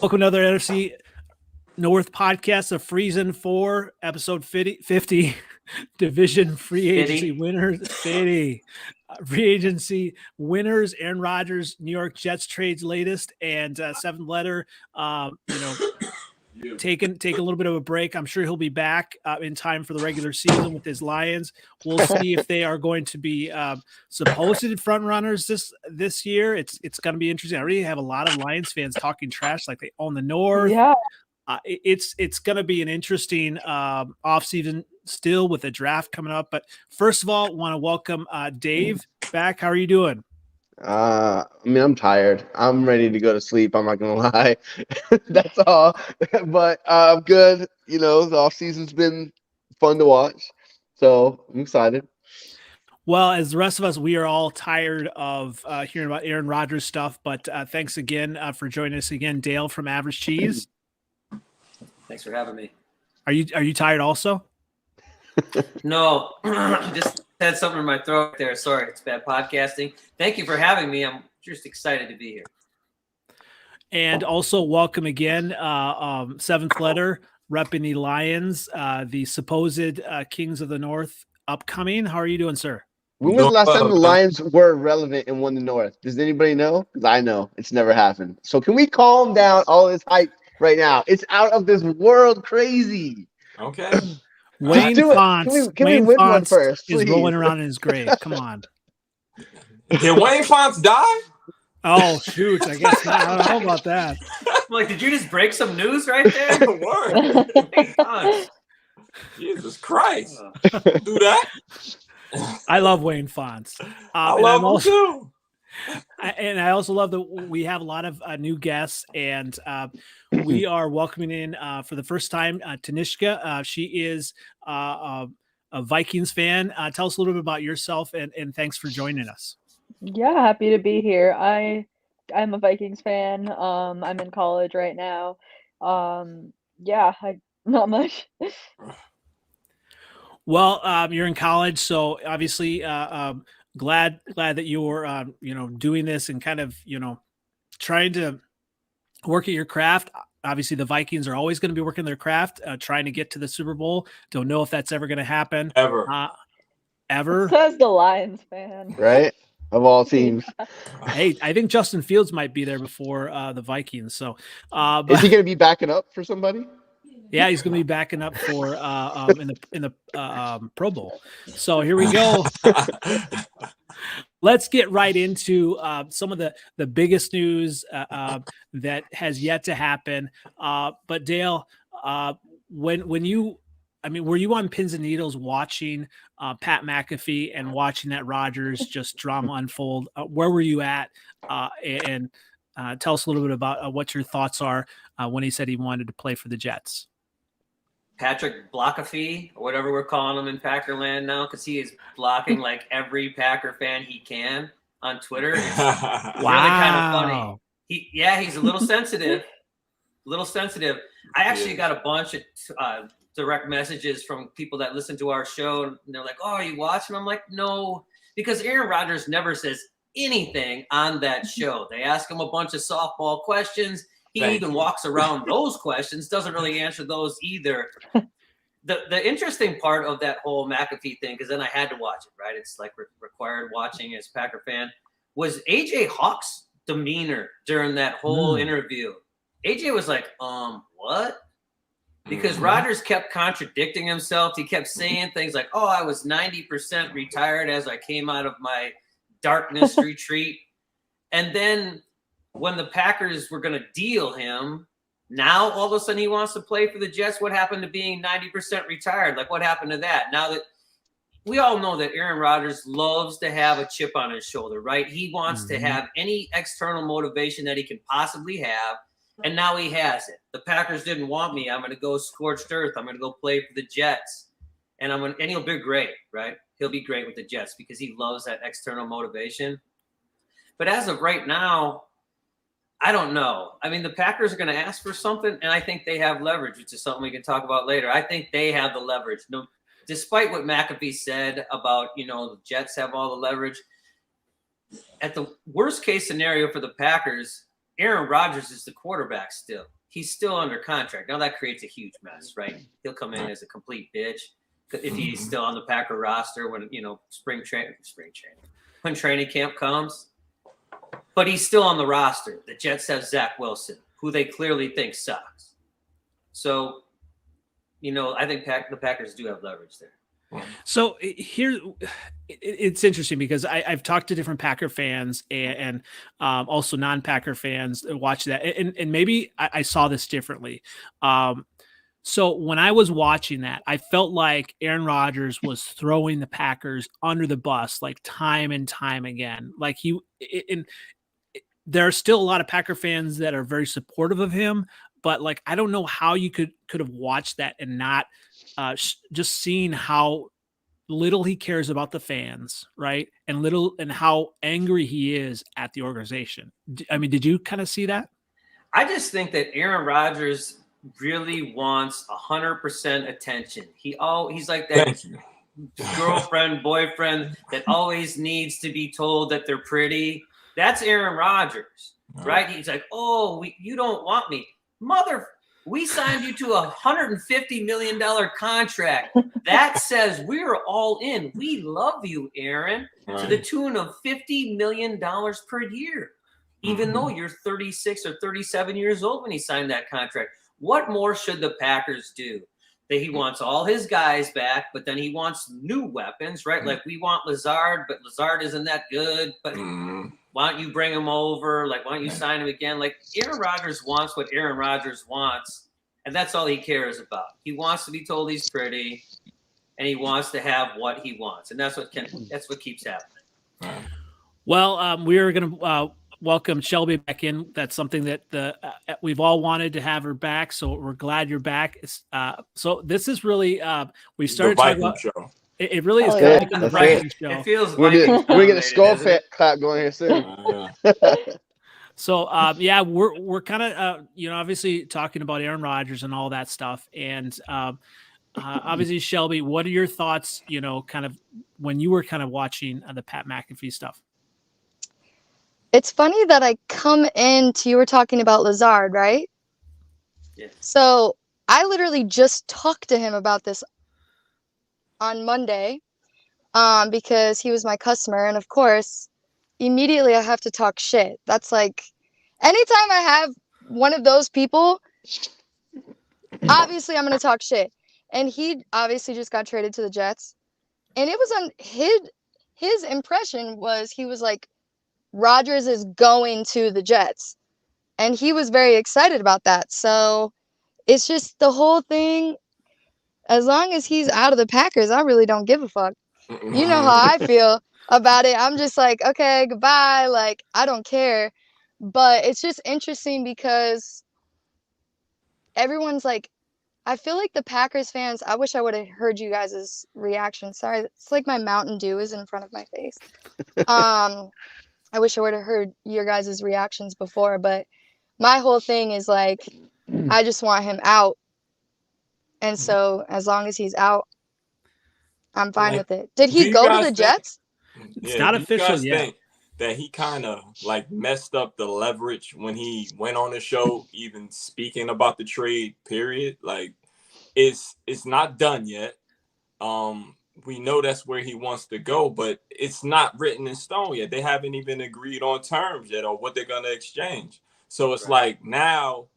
Welcome to another NFC North Podcast of Freezin 4, episode 50 division free agency winners. 50. Free agency winners, Aaron Rodgers, New York Jets trades latest, and seventh letter, take a little bit of a break. I'm sure he'll be back in time for the regular season with his Lions. We'll see if they are going to be supposed front runners this year. It's going to be interesting. I already have a lot of Lions fans talking trash like they own the North. Yeah. It's going to be an interesting offseason still with the draft coming up. But first of all, want to welcome Dave back. How are you doing? I'm tired. I'm ready to go to sleep. I'm not going to lie. That's all. But I'm good. The offseason's been fun to watch. So I'm excited. Well, as the rest of us, we are all tired of hearing about Aaron Rodgers stuff. But thanks again for joining us again, Dale from Average Cheese. Thanks for having me. Are you tired also? No, just had something in my throat there. Sorry, it's bad podcasting. Thank you for having me. I'm just excited to be here. And also welcome again, seventh letter, repping the Lions, the supposed Kings of the North upcoming. How are you doing, sir? When was the last time the Lions were relevant and won the North? Does anybody know? Because I know it's never happened. So can we calm down all this hype right now? It's out of this world crazy. Okay. Wayne Fonts, can we win one first, is rolling around in his grave. Come on. Did Wayne Fonts die? Oh, shoot. I guess not. I don't know about that. Like, did you just break some news right there? Word. Jesus Christ. Do that? I love Wayne Fonts. I love him too. And I also love that we have a lot of new guests, and we are welcoming in for the first time Tanishka. She is a Vikings fan. Tell us a little bit about yourself, and thanks for joining us. Yeah, happy to be here. I'm a Vikings fan. I'm in college right now. Not much. Well, you're in college, so obviously glad that you're doing this and kind of trying to work at your craft. Obviously the Vikings are always going to be working their craft, trying to get to the Super Bowl. Don't know if that's ever going to happen ever Says the Lions fan, right? Of all teams. Hey, I think Justin Fields might be there before the Vikings. So but, is he going to be backing up for somebody? Yeah, he's going to be backing up for in the Pro Bowl. So here we go. Let's get right into some of the biggest news that has yet to happen. But Dale, when you, were you on pins and needles watching Pat McAfee and watching that Rodgers just drama unfold? Where were you at? And tell us a little bit about what your thoughts are when he said he wanted to play for the Jets. Patrick Blockafee, or whatever we're calling him in Packerland now, because he is blocking like every Packer fan he can on Twitter. It's really kind of funny. He's a little sensitive. I actually got a bunch of direct messages from people that listen to our show, and they're like, "Oh, are you watching?" I'm like, "No," because Aaron Rodgers never says anything on that show. They ask him a bunch of softball questions. He even walks around those questions, doesn't really answer those either. The interesting part of that whole McAfee thing, because then I had to watch it, right? It's like required watching as Packer fan, was AJ Hawk's demeanor during that whole interview. AJ was like, what? Because Rodgers kept contradicting himself. He kept saying things like, oh, I was 90% retired as I came out of my darkness retreat. And then when the Packers were going to deal him, now all of a sudden he wants to play for the Jets. What happened to being 90% retired? Like, what happened to that? Now that we all know that Aaron Rodgers loves to have a chip on his shoulder, right? He wants to have any external motivation that he can possibly have, and now he has it. The Packers didn't want me. I'm going to go scorched earth. I'm going to go play for the Jets, and he'll be great, right? He'll be great with the Jets because he loves that external motivation. But as of right now, I don't know. The Packers are going to ask for something, and I think they have leverage, which is something we can talk about later. I think they have the leverage. No, despite what McAfee said about, the Jets have all the leverage. At the worst case scenario for the Packers, Aaron Rodgers is the quarterback still. He's still under contract. Now that creates a huge mess, right? He'll come in as a complete bitch if he's still on the Packer roster when, spring training, when training camp comes. But he's still on the roster. The Jets have Zach Wilson, who they clearly think sucks. So, I think the Packers do have leverage there. So here, it's interesting because I've talked to different Packer fans and also non-Packer fans that watch that, and maybe I saw this differently. So when I was watching that, I felt like Aaron Rodgers was throwing the Packers under the bus, like time and time again. Like there are still a lot of Packer fans that are very supportive of him, but like I don't know how you could have watched that and not just seeing how little he cares about the fans, right? And how angry he is at the organization. I mean, did you kind of see that? I just think that Aaron Rodgers really wants 100% attention. He's like that girlfriend, boyfriend that always needs to be told that they're pretty. That's Aaron Rodgers, right? He's like, you don't want me. We signed you to $150 million contract. That says we're all in. We love you, Aaron, to the tune of $50 million per year, even though you're 36 or 37 years old when he signed that contract. What more should the Packers do? That he wants all his guys back, but then he wants new weapons, right? Like we want Lazard, but Lazard isn't that good. But why don't you bring him over? Like, why don't you sign him again? Like Aaron Rodgers wants what Aaron Rodgers wants, and that's all he cares about. He wants to be told he's pretty, and he wants to have what he wants, and that's what keeps happening. Well, we are going to welcome Shelby back in. That's something that we've all wanted to have her back, so we're glad you're back. So this is really we started talking about. Show. It really is kind of like the Viking show. It feels we're getting a skull clap going here soon. So we're kind of obviously talking about Aaron Rodgers and all that stuff, and obviously Shelby, what are your thoughts? Kind of when you were kind of watching the Pat McAfee stuff. It's funny that I come into, you were talking about Lazard, right? Yeah. So I literally just talked to him about this on Monday because he was my customer. And of course, immediately I have to talk shit. That's like, anytime I have one of those people, obviously I'm going to talk shit. And he obviously just got traded to the Jets. And it was on his impression was he was like, Rodgers is going to the Jets. And he was very excited about that. So it's just the whole thing. As long as he's out of the Packers, I really don't give a fuck. You know how I feel about it. I'm just like, okay, goodbye. Like, I don't care. But it's just interesting because everyone's like, I feel like the Packers fans, I wish I would have heard you guys' reaction. Sorry, it's like my Mountain Dew is in front of my face. I wish I would have heard your guys' reactions before, but my whole thing is like, I just want him out. And so as long as he's out, I'm fine with it. Did he go to the Jets? It's not official yet. That he kind of like messed up the leverage when he went on the show, even speaking about the trade period. Like it's not done yet. We know that's where he wants to go, but it's not written in stone yet. They haven't even agreed on terms yet or what they're going to exchange. So it's like now,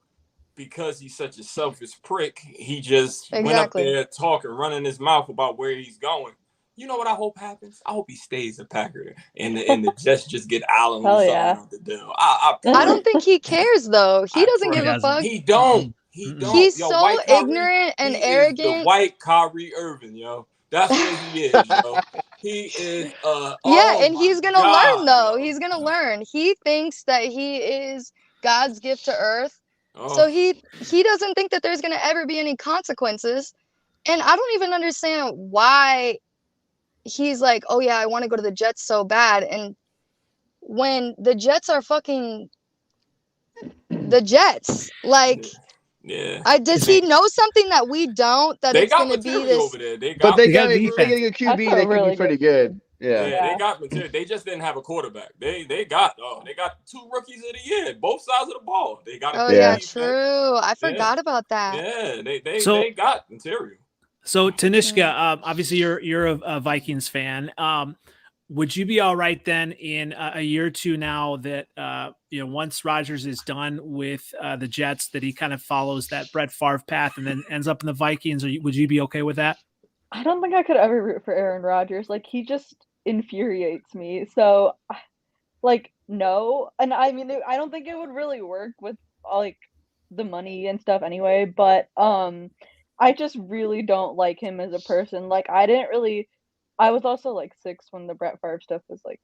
because he's such a selfish prick, he just went up there talking, running his mouth about where he's going. You know what I hope happens? I hope he stays a Packer and the Jets just get Allen the deal. I don't think he cares though. He doesn't give a fuck. He don't. He's so ignorant and arrogant. The white Kyrie Irving, yo. That's what he is, yo. He is and he's gonna learn though. He's gonna learn. He thinks that he is God's gift to earth. So he doesn't think that there's gonna ever be any consequences. And I don't even understand why he's like, oh yeah, I want to go to the Jets so bad. And when the Jets are fucking the Jets, like does he know something that we don't? That they it's going to be this. Over there. But they got a QB that could be pretty good. Yeah. They got material. They just didn't have a quarterback. They got 2 rookies of the year, both sides of the ball. They got. Oh Yeah. true. I forgot about that. Yeah, they got material. So Tanishka, obviously you're a Vikings fan. Would you be all right then in a year or two now that once Rodgers is done with the Jets, that he kind of follows that Brett Favre path and then ends up in the Vikings? Would you be okay with that? I don't think I could ever root for Aaron Rodgers. Like, he just infuriates me. So, like, no. And I mean, I don't think it would really work with like the money and stuff anyway. But I just really don't like him as a person. Like, I was also like 6 when the Brett Favre stuff was like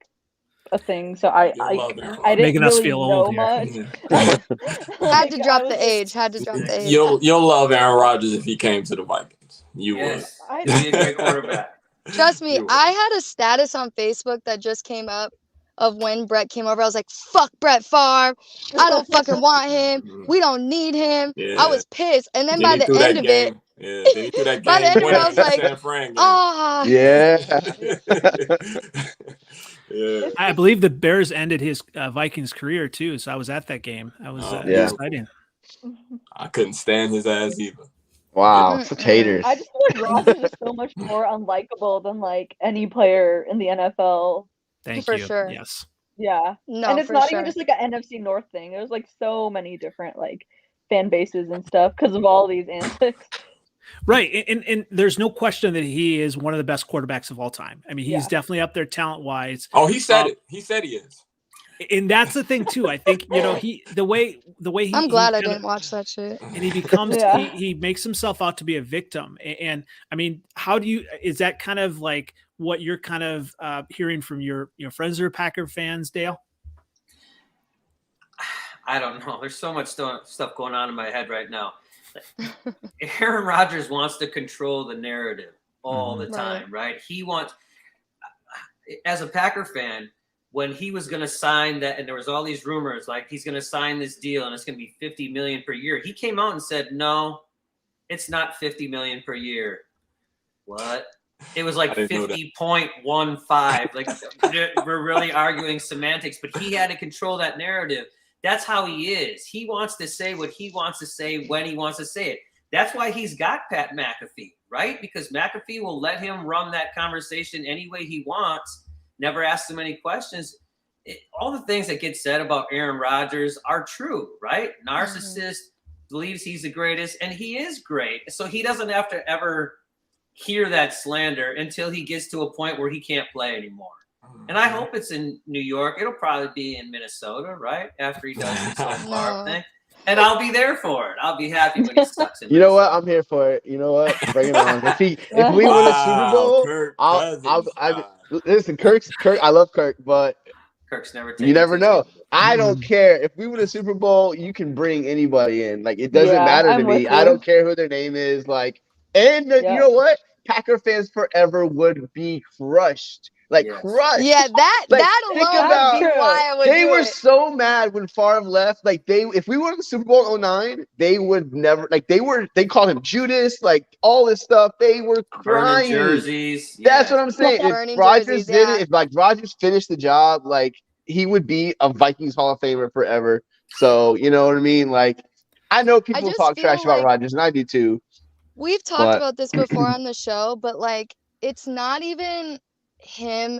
a thing. So I didn't Making us really feel know old much. Had to drop the age. You'll love Aaron Rodgers if he came to the Vikings. You would. He's a great quarterback. Trust me, I had a status on Facebook that just came up of when Brett came over. I was like, fuck Brett Favre. I don't fucking want him. We don't need him. Yeah. I was pissed. And then by the end of it, by the end of it, I was like, oh. Yeah. I believe the Bears ended his Vikings career too. So I was at that game. That was exciting. I couldn't stand his ass either. Wow, such haters. I just feel like Rodgers is so much more unlikable than like any player in the NFL. Thank for you. sure. Yes. Yeah. No, and it's for not sure. even just like an NFC North thing. There's like so many different like fan bases and stuff because of all these antics. Right. And there's no question that he is one of the best quarterbacks of all time. I mean, he's definitely up there talent wise. Oh, he said it. He said he is. And that's the thing too. I think, the way he, I'm glad I didn't watch that shit. And he becomes, he makes himself out to be a victim. And I mean, is that kind of like what you're kind of hearing from your friends who are Packer fans, Dale? I don't know. There's so much stuff going on in my head right now. Aaron Rodgers wants to control the narrative all the time, right? He wants, as a Packer fan, when he was going to sign that, and there was all these rumors, like he's going to sign this deal and it's going to be $50 million per year. He came out and said, no, it's not $50 million per year. What? It was like 50.15. Like, we're really arguing semantics, but he had to control that narrative. That's how he is. He wants to say what he wants to say when he wants to say it. That's why he's got Pat McAfee, right? Because McAfee will let him run that conversation any way he wants, never ask him any questions. All the things that get said about Aaron Rodgers are true, right? Narcissist, believes he's the greatest, and he is great. So he doesn't have to ever hear that slander until he gets to a point where he can't play anymore. And I hope it's in New York. It'll probably be in Minnesota, right? After he does his whole Favre thing. And I'll be there for it. I'll be happy when he sucks in. You know what? I'm here for it. You know what? Bring it on. If we win a Super Bowl, listen, Kirk. I love Kirk, but Kirk's never. You never know. I don't care if we win a Super Bowl. You can bring anybody in. Like, it doesn't matter to me. I don't care who their name is. Like, and you know what? Packer fans forever would be crushed. Like, crushed. Yeah, that alone would be why I would They were so mad when Favre left. Like, if we won the Super Bowl in 2009, they would never, like, they called him Judas, like, all this stuff. They were crying. Burning jerseys. That's what I'm saying. If Rodgers did it, if like Rodgers finished the job, like, he would be a Vikings Hall of Famer forever. So, you know what I mean? Like, I know people talk trash about Rodgers, and I do too. We've talked about this before on the show, but like, it's not even him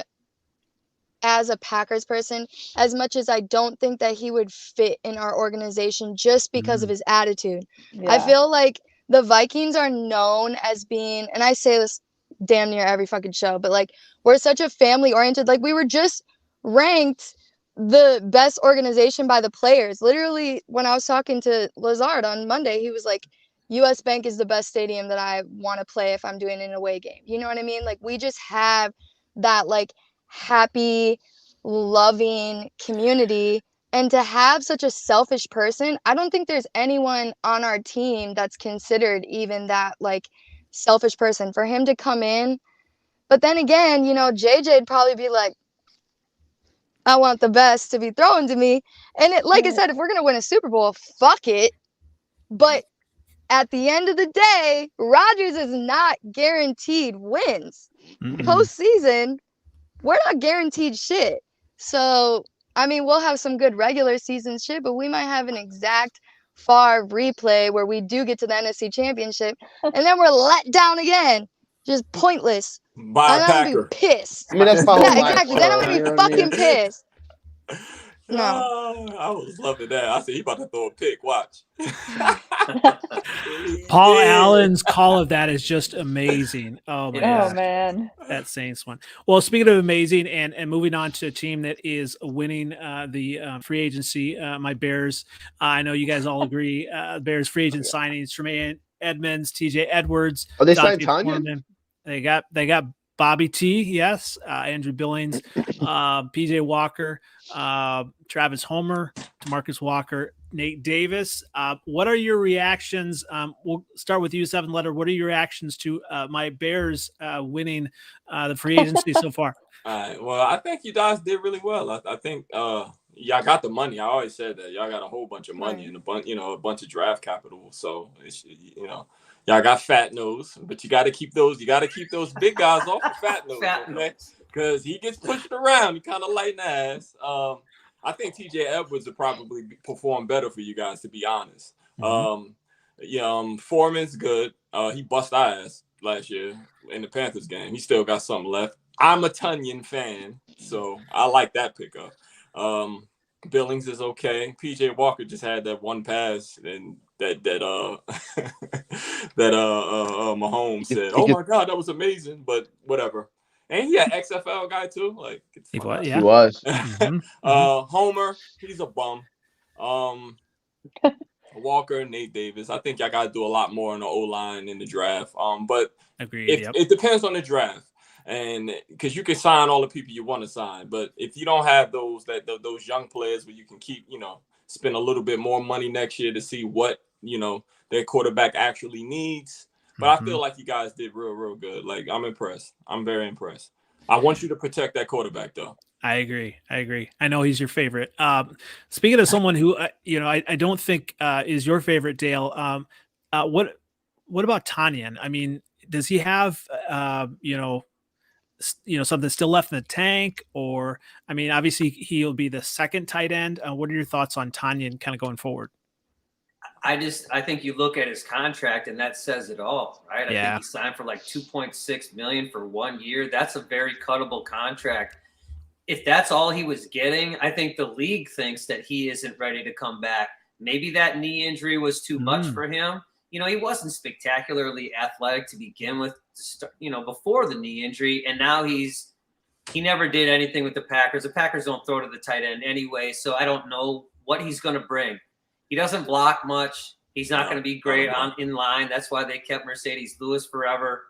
as a Packers person as much as I don't think that he would fit in our organization just because of his attitude. I feel like the Vikings are known as being, and I say this damn near every fucking show, but like, we're such a family oriented, like we were just ranked the best organization by the players. Literally, when I was talking to Lazard on Monday, he was like, US Bank is the best stadium that I want to play if I'm doing an away game. You know what I mean? Like, we just have that like happy, loving community. And to have such a selfish person, I don't think there's anyone on our team that's considered even that like selfish person. For him to come in, but then again, you know, JJ'd probably be like, I want the best to be thrown to me. And it, like I said, if we're gonna win a Super Bowl, fuck it. But at the end of the day, Rodgers is not guaranteed wins. Postseason, we're not guaranteed shit. So, I mean, we'll have some good regular season shit, but we might have an exact far replay where we do get to the NFC Championship, and then we're let down again. Just pointless. By a And I'm gonna be Packer. pissed. I mean, that's my whole Yeah, life exactly. Then I'm story, gonna you be know what I fucking mean? pissed. No. I was loving that. I said he about to throw a pick. Watch. Paul Yeah. Allen's call of that is just amazing. Oh my It is. god. Oh man. That Saints one. Well, speaking of amazing, and moving on to a team that is winning the free agency, my Bears. I know you guys all agree. Bears free agent signings: Tremaine Edmonds, T.J. Edwards, Oh, they Dante signed Tanya? Foreman. They got Bobby T. Yes, Andrew Billings, P.J. Walker, Travis Homer, DeMarcus Walker, Nate Davis. What are your reactions? We'll start with you, Seven Letter. What are your reactions to my Bears winning the free agency so far? All right. Well, I think you guys did really well. I think y'all got the money. I always said that y'all got a whole bunch of money and a bunch of draft capital. So it's, y'all got fat nose, but you got to keep those. You got to keep those big guys off of fat nose, okay? Because he gets pushed around. He kind of light in the ass. I think T.J. Edwards would probably perform better for you guys, to be honest. Foreman's good. He bust our ass last year in the Panthers game. He still got something left. I'm a Tunyon fan, so I like that pickup. Billings is okay. P.J. Walker just had that one pass and that Mahomes said, "Oh my God, that was amazing," but whatever. And he had XFL guy too. Like He was. Homer, he's a bum. Walker, Nate Davis. I think y'all got to do a lot more on the O-line in the draft. But it depends on the draft, and because you can sign all the people you want to sign, but if you don't have those young players where you can keep, spend a little bit more money next year to see what their quarterback actually needs. But I feel like you guys did real good. Like, I'm impressed. I'm very impressed. I want you to protect that quarterback, though. I agree. I know he's your favorite. Speaking of someone who, I don't think is your favorite, Dale. What about Tanyan? I mean, does he have, something still left in the tank? Or, I mean, obviously he'll be the second tight end. What are your thoughts on Tanyan kind of going forward? I think you look at his contract and that says it all, right? I think he signed for like $2.6 million for 1 year. That's a very cuttable contract. If that's all he was getting, I think the league thinks that he isn't ready to come back. Maybe that knee injury was too much for him. He wasn't spectacularly athletic to begin with, before the knee injury. And now he never did anything with the Packers. The Packers don't throw to the tight end anyway. So I don't know what he's going to bring. He doesn't block much. He's not going to be great in line. That's why they kept Mercedes Lewis forever.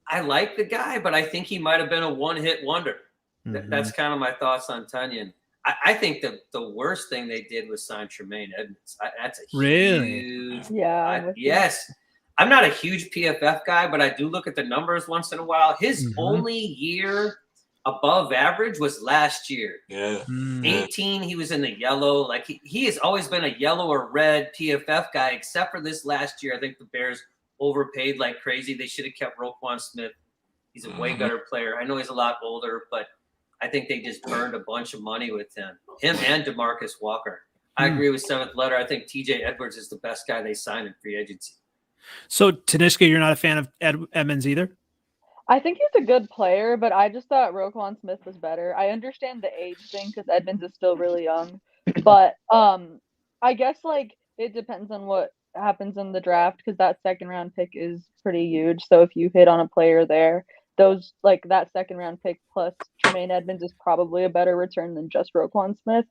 I like the guy, but I think he might have been a one-hit wonder. That's kind of my thoughts on Tunyon. I think the worst thing they did was sign Tremaine Edmonds. That's a huge. Yes. I'm not a huge PFF guy, but I do look at the numbers once in a while. His only year above average was last year. 18, he was in the yellow. Like he has always been a yellow or red PFF guy, except for this last year. I think the Bears overpaid like crazy. They should have kept Roquan Smith. He's a way better player. I know he's a lot older, but I think they just burned a bunch of money with him and DeMarcus Walker. I agree with Seventh Letter. I think T.J. Edwards is the best guy they signed in free agency. So, Tanishka, you're not a fan of Edmonds either? I think he's a good player, but I just thought Roquan Smith was better. I understand the age thing because Edmonds is still really young, but I guess it depends on what happens in the draft because that second round pick is pretty huge. So if you hit on a player there, that second round pick plus Tremaine Edmonds is probably a better return than just Roquan Smith.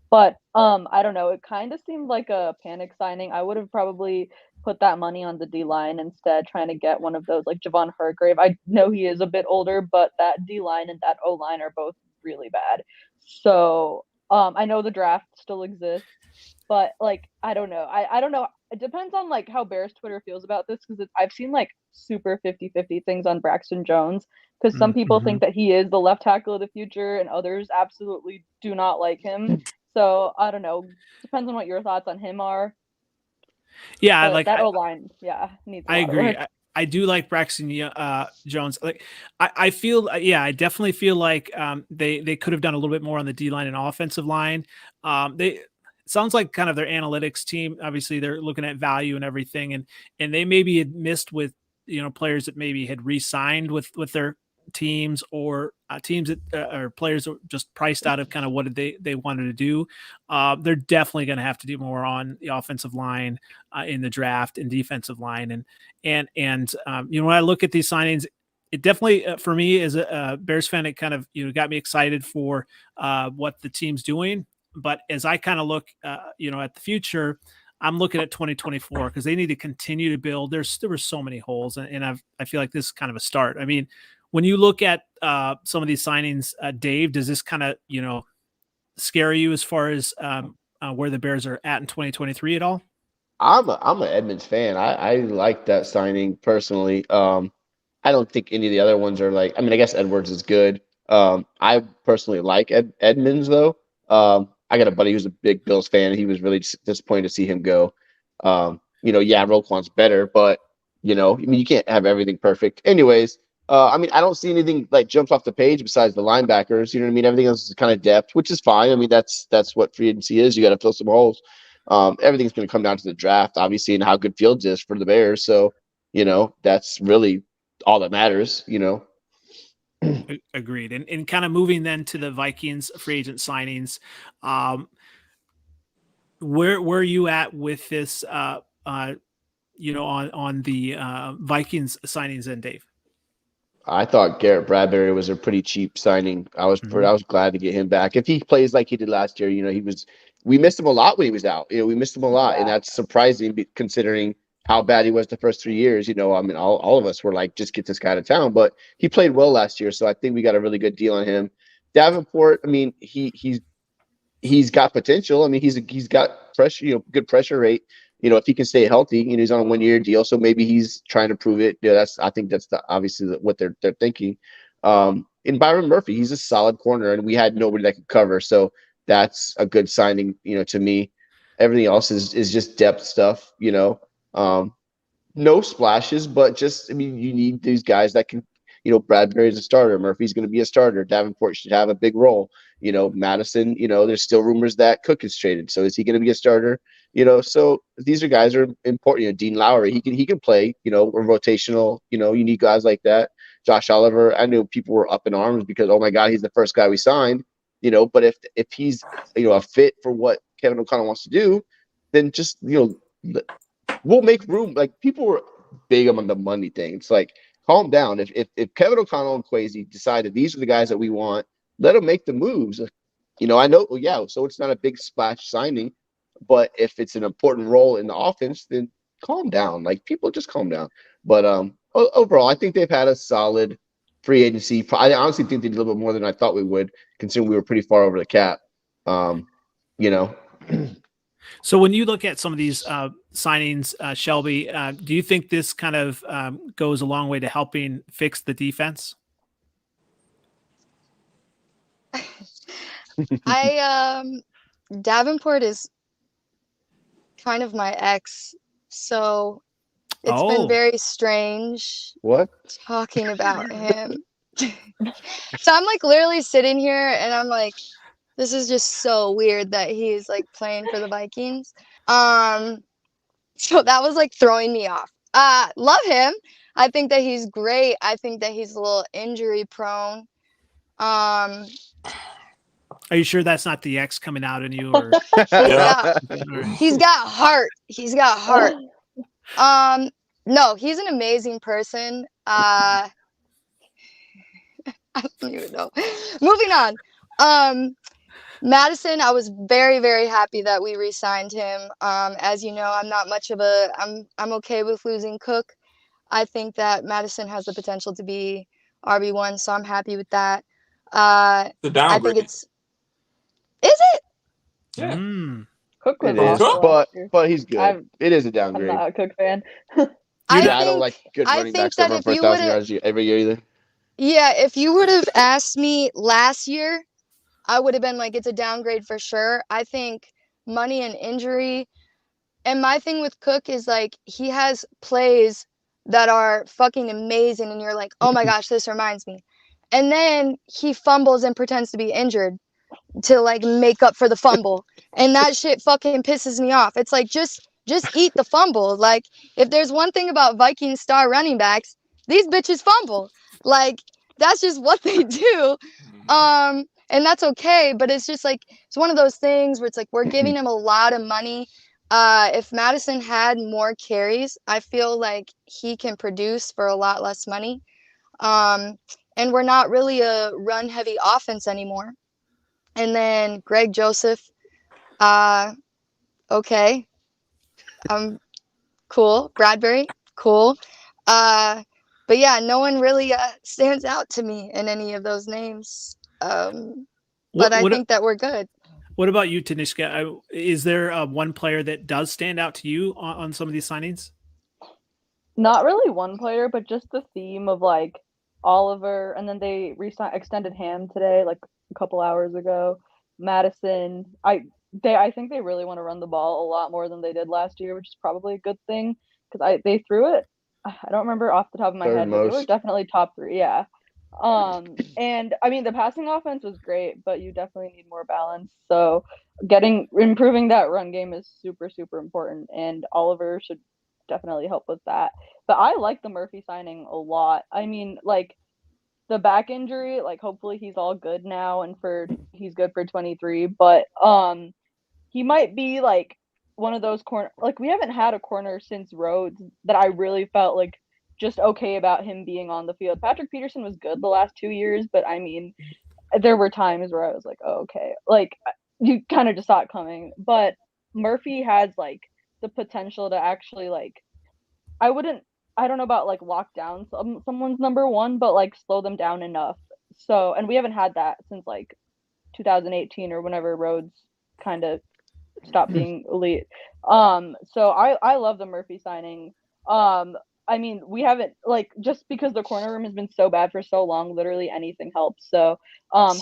But I don't know. It kind of seemed like a panic signing. I would have probably put that money on the D-line instead, trying to get one of those like Javon Hargrave. I know he is a bit older, but that D-line and that O-line are both really bad. So I know the draft still exists, but I don't know. I don't know. It depends on how Bears Twitter feels about this because I've seen super 50-50 things on Braxton Jones because some people think that he is the left tackle of the future and others absolutely do not like him. So I don't know. Depends on what your thoughts on him are. Yeah, that O-line, needs. I agree. I do like Braxton Jones. Like I feel, I definitely feel like they could have done a little bit more on the D line and offensive line. It sounds like kind of their analytics team. Obviously, they're looking at value and everything, and they maybe had missed with players that maybe had re-signed with their teams, or teams that or players that were just priced out of kind of what they wanted to do. They're definitely going to have to do more on the offensive line in the draft and defensive line. And when I look at these signings, it definitely for me as a Bears fan, it kind of got me excited for what the team's doing. But as I kind of look at the future, I'm looking at 2024 because they need to continue to build. There were so many holes, and I feel like this is kind of a start. I mean, when you look at some of these signings, Dave, does this kind of scare you as far as where the Bears are at in 2023 at all? I'm an Edmonds fan. I like that signing personally. I don't think any of the other ones are like. I mean, I guess Edwards is good. I personally like Edmonds though. I got a buddy who's a big Bills fan. He was really disappointed to see him go. Roquan's better, but I mean, you can't have everything perfect. Anyways, I mean, I don't see anything like jumps off the page besides the linebackers. You know what I mean? Everything else is kind of depth, which is fine. I mean, that's what free agency is. You got to fill some holes. Everything's going to come down to the draft, obviously, and how good Fields is for the Bears. So, that's really all that matters. Agreed. And kind of moving then to the Vikings free agent signings. Where are you at with this? On the Vikings signings then, Dave? I thought Garrett Bradbury was a pretty cheap signing. I was glad to get him back. If he plays like he did last year, we missed him a lot when he was out. We missed him a lot, and that's surprising considering how bad he was the first 3 years. I mean, all of us were like, just get this guy to town. But he played well last year, so I think we got a really good deal on him. Davenport, I mean, he's got potential. I mean, he's got pressure, good pressure rate. If he can stay healthy, he's on a 1-year deal, so maybe he's trying to prove it. I think that's obviously what they're thinking. And Byron Murphy, he's a solid corner, and we had nobody that could cover, so that's a good signing. To me, everything else is just depth stuff. No splashes, but just, I mean, you need these guys that can. Bradbury's a starter. Murphy's going to be a starter. Davenport should have a big role. Madison. There's still rumors that Cook is traded, so is he going to be a starter? So these are guys are important. Dean Lowry, he can play, a rotational, you need guys like that. Josh Oliver, I knew people were up in arms because, oh my God, he's the first guy we signed, but if he's, a fit for what Kevin O'Connell wants to do, then just, we'll make room. Like, people were big on the money thing. It's like, calm down. If Kevin O'Connell and Kwesi decided these are the guys that we want, let them make the moves. I know, so it's not a big splash signing. But if it's an important role in the offense, then calm down. Like, people just calm down. But overall, I think they've had a solid free agency. I honestly think they did a little bit more than I thought we would, considering we were pretty far over the cap. So when you look at some of these signings, Shelby, do you think this kind of goes a long way to helping fix the defense? Davenport is kind of my ex, so it's been very strange talking about him. So I'm like literally sitting here and I'm like, this is just so weird that he's like playing for the Vikings. So that was like throwing me off. Love him. I think that he's great. I think that he's a little injury prone. Are you sure that's not the X coming out in you? Or he's got heart. He's got heart. No, he's an amazing person. I don't even know. Moving on. Madison, I was very, very happy that we re-signed him. As you know, I'm not much of I'm okay with losing Cook. I think that Madison has the potential to be RB1, so I'm happy with that. I think is it? Yeah. Cook was awesome, but he's good. It is a downgrade. I'm not a Cook fan. I don't like good running backs that run for 1,000 yards every year either. Yeah, if you would have asked me last year, I would have been like, it's a downgrade for sure. I think money and injury. And my thing with Cook is like, he has plays that are fucking amazing, and you're like, oh my gosh, this reminds me. And then he fumbles and pretends to be injured to like make up for the fumble, and that shit fucking pisses me off. It's like, just eat the fumble. Like, if there's one thing about Viking star running backs, these bitches fumble. Like, that's just what they do. And that's okay, but it's just like, it's one of those things where it's like, we're giving him a lot of money. If Madison had more carries, I feel like he can produce for a lot less money. And we're not really a run heavy offense anymore. And then Greg Joseph, okay. Cool. Bradbury, cool. But yeah, no one really stands out to me in any of those names. But I think that we're good. What about you, Tanishka? Is there one player that does stand out to you on some of these signings? Not really one player, but just the theme of like Oliver, and then they extended Ham today, like a couple hours ago. Madison, I think they really want to run the ball a lot more than they did last year, which is probably a good thing because they threw it. I don't remember off the top of my head, but they were definitely top 3. Yeah. And I mean, the passing offense was great, but you definitely need more balance. So improving that run game is super, super important, and Oliver should definitely help with that. But I like the Murphy signing a lot. I mean, like, the back injury, like, hopefully he's all good now and he's good for 23, but he might be like one of those corner, like, we haven't had a corner since Rhodes that I really felt like just okay about him being on the field. Patrick Peterson was good the last 2 years, but I mean, there were times where I was like, oh, okay, like, you kind of just saw it coming. But Murphy has like the potential to actually, like, I don't know about like lock down someone's number 1, but like slow them down enough. So, and we haven't had that since like 2018 or whenever Rhodes kind of stopped being elite. So I love the Murphy signing. I mean, we haven't, like, just because the corner room has been so bad for so long, literally anything helps. So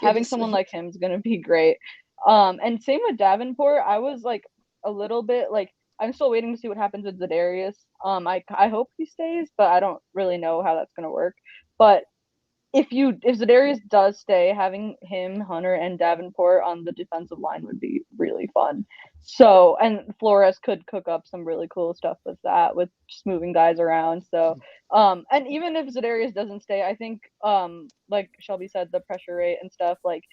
having someone like him is gonna be great. And same with Davenport. I was like a little bit like, I'm still waiting to see what happens with Zadarius. I hope he stays, but I don't really know how that's gonna work. But if Zadarius does stay, having him, Hunter, and Davenport on the defensive line would be really fun. So, and Flores could cook up some really cool stuff with that, with just moving guys around. So, and even if Zadarius doesn't stay, I think, like Shelby said, the pressure rate and stuff, like,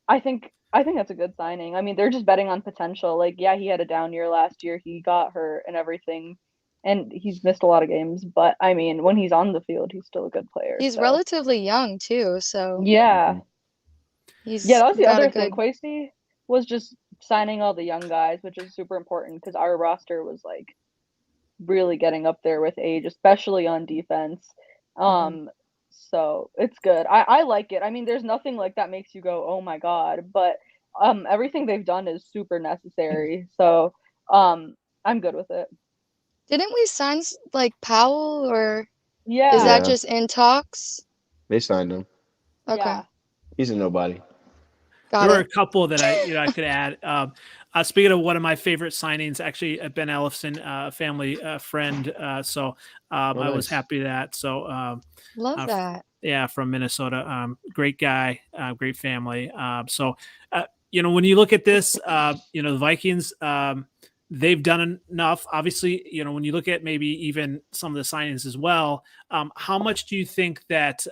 I think that's a good signing. I mean, they're just betting on potential. Like, yeah, he had a down year last year. He got hurt and everything, and he's missed a lot of games. But I mean, when he's on the field, he's still a good player. He's relatively young too, so yeah. That was the other thing. Kwesi was just signing all the young guys, which is super important because our roster was like really getting up there with age, especially on defense. So it's good. I like it. I mean, there's nothing like that makes you go, oh my God, but everything they've done is super necessary. So I'm good with it. Didn't we sign like Powell, or is that just in talks? They signed him. Okay. Yeah. He's a nobody. There were a couple that I could add. Speaking of one of my favorite signings, actually Ben Ellefson, a family friend. So I was happy that. So love that. Yeah, from Minnesota. Great guy, great family. So when you look at this, the Vikings, they've done enough. Obviously, when you look at maybe even some of the signings as well, how much do you think that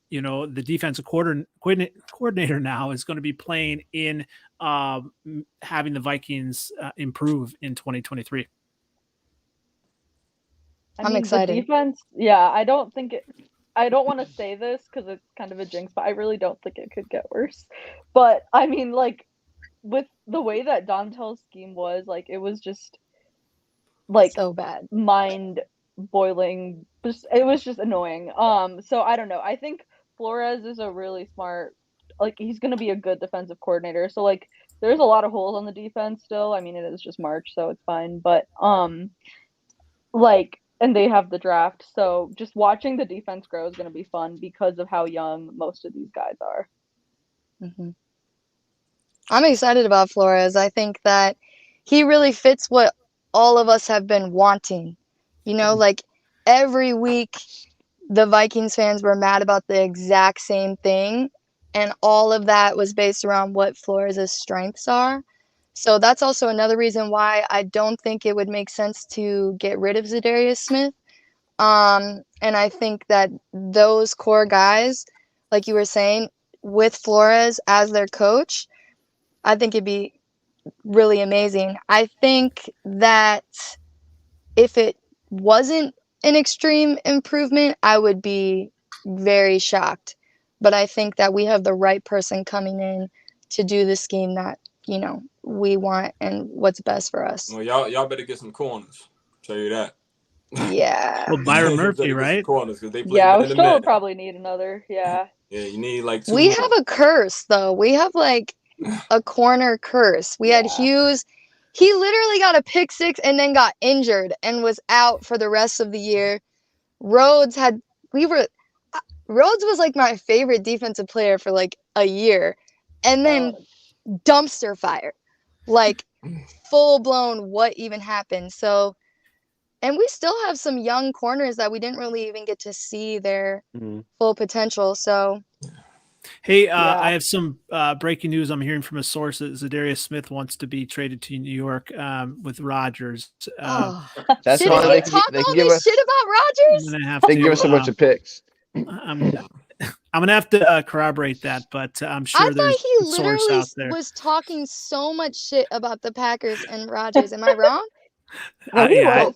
the defensive coordinator now is going to be playing in having the Vikings improve in 2023? I'm excited. The defense, yeah, I don't want to say this because it's kind of a jinx, but I really don't think it could get worse. But I mean, like, with the way that Dontel's scheme was, like, it was just like so bad, mind boiling. It was just annoying. So I don't know. I think Flores is a really smart, like, he's going to be a good defensive coordinator. So, like, there's a lot of holes on the defense still. I mean, it is just March, so it's fine. But, like, and they have the draft. So just watching the defense grow is going to be fun because of how young most of these guys are. Mm-hmm. I'm excited about Flores. I think that he really fits what all of us have been wanting. Like, every week the Vikings fans were mad about the exact same thing, and all of that was based around what Flores' strengths are. So that's also another reason why I don't think it would make sense to get rid of Zadarius Smith. And I think that those core guys, like you were saying, with Flores as their coach, I think it'd be really amazing. I think that if it wasn't an extreme improvement, I would be very shocked. But I think that we have the right person coming in to do the scheme that, you know, we want and what's best for us. Well, y'all better get some corners. Tell you that. Yeah. Well, Byron You better Murphy, get some right? corners because they play Yeah, man we to still man. probably need another. Yeah. Yeah, you need like two We more. have a curse, though. We have like a corner curse. We had Yeah. Hughes. He literally got a pick six and then got injured and was out for the rest of the year. Rhodes was like my favorite defensive player for like a year, and then dumpster fire, like full blown. What even happened? So, and we still have some young corners that we didn't really even get to see their full potential. So, Hey, I have some breaking news. I'm hearing from a source that Zadarius Smith wants to be traded to New York with Rodgers. That's did fine. he They talk can all give this us. shit about I'm Rodgers? gonna have They can give us a bunch of picks. I'm gonna have to corroborate that, but I'm sure I there's thought he a source literally out there. was talking so much shit about the Packers and Rodgers. Am I wrong?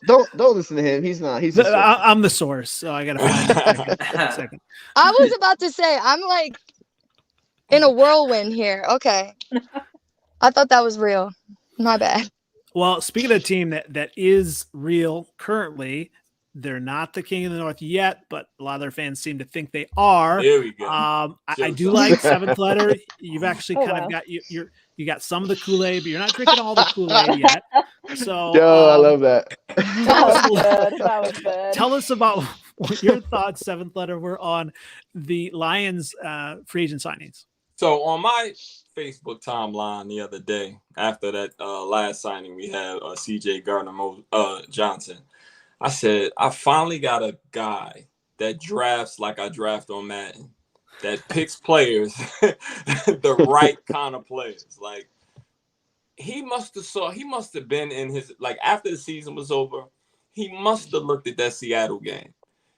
Don't listen to him. He's not. He's the source. I'm the source, so I gotta find a second. I was about to say, I'm like in a whirlwind here. Okay. I thought that was real. My bad. Well, speaking of a team that is real currently, they're not the king of the North yet, but a lot of their fans seem to think they are. There we go. I do like seventh letter. You've actually kind of got you got some of the Kool-Aid, but you're not drinking all the Kool-Aid yet. So Yo, I love that. That was good. Tell us about what your thoughts, seventh letter, were on the Lions free agent signings. So on my Facebook timeline the other day, after that last signing we had, CJ Gardner-Johnson, I said, I finally got a guy that drafts like I draft on Madden, that picks players, the right kind of players. Like he must have been in his, like after the season was over, he must have looked at that Seattle game.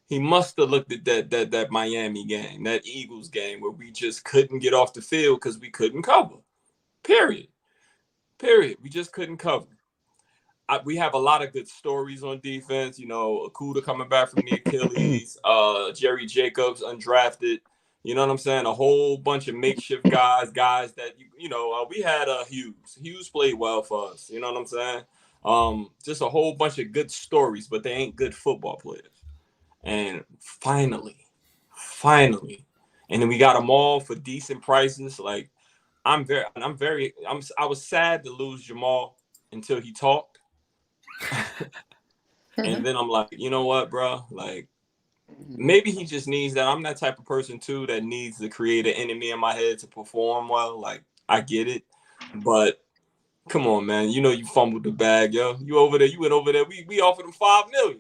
He must have looked at that Miami game, that Eagles game where we just couldn't get off the field because we couldn't cover. Period. We just couldn't cover. We have a lot of good stories on defense. You know, Okuda coming back from the Achilles, Jerry Jacobs undrafted. You know what I'm saying? A whole bunch of makeshift guys that we had Hughes. Hughes played well for us. You know what I'm saying? Just a whole bunch of good stories, but they ain't good football players. And finally, and then we got them all for decent prices. Like I was sad to lose Jamal until he talked. And then I'm like, you know what, bro? Like maybe he just needs that. I'm that type of person too that needs to create an enemy in my head to perform well. Like I get it, but come on, man. You know you fumbled the bag, yo. You went over there. We offered him $5 million.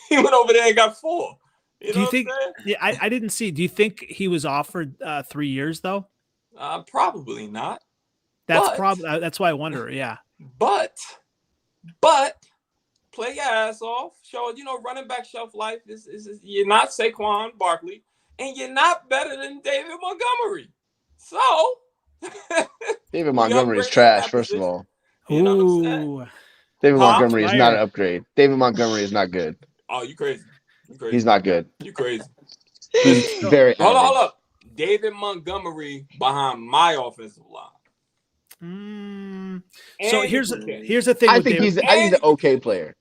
He went over there and got 4. Do you think? Yeah, I didn't see. Do you think he was offered 3 years though? Probably not. That's why I wonder. Yeah, but play your ass off. Show running back shelf life is you're not Saquon Barkley and you're not better than David Montgomery. So David Montgomery is trash. First of all, you know what I'm saying? David Montgomery is not an upgrade. David Montgomery is not good. Oh, you crazy. He's not good. You crazy. He's very hold up. David Montgomery behind my offensive line. So here's the thing. I think he's an okay player.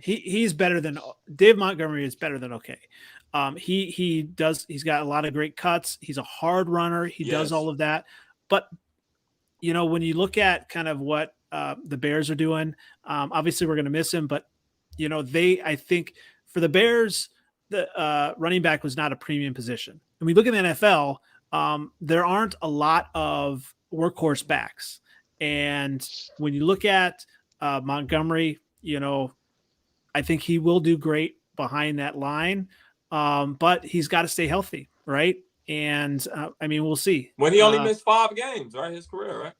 He's better than Dave Montgomery is better than okay. He's got a lot of great cuts. He's a hard runner. He does all of that. But when you look at kind of what the Bears are doing, obviously we're going to miss him, but I think for the Bears, the running back was not a premium position. When we look at the NFL, there aren't a lot of workhorse backs. And when you look at Montgomery, I I think he will do great behind that line, but he's got to stay healthy, right? And I mean, we'll see. When he only missed 5 games, right? His career, right?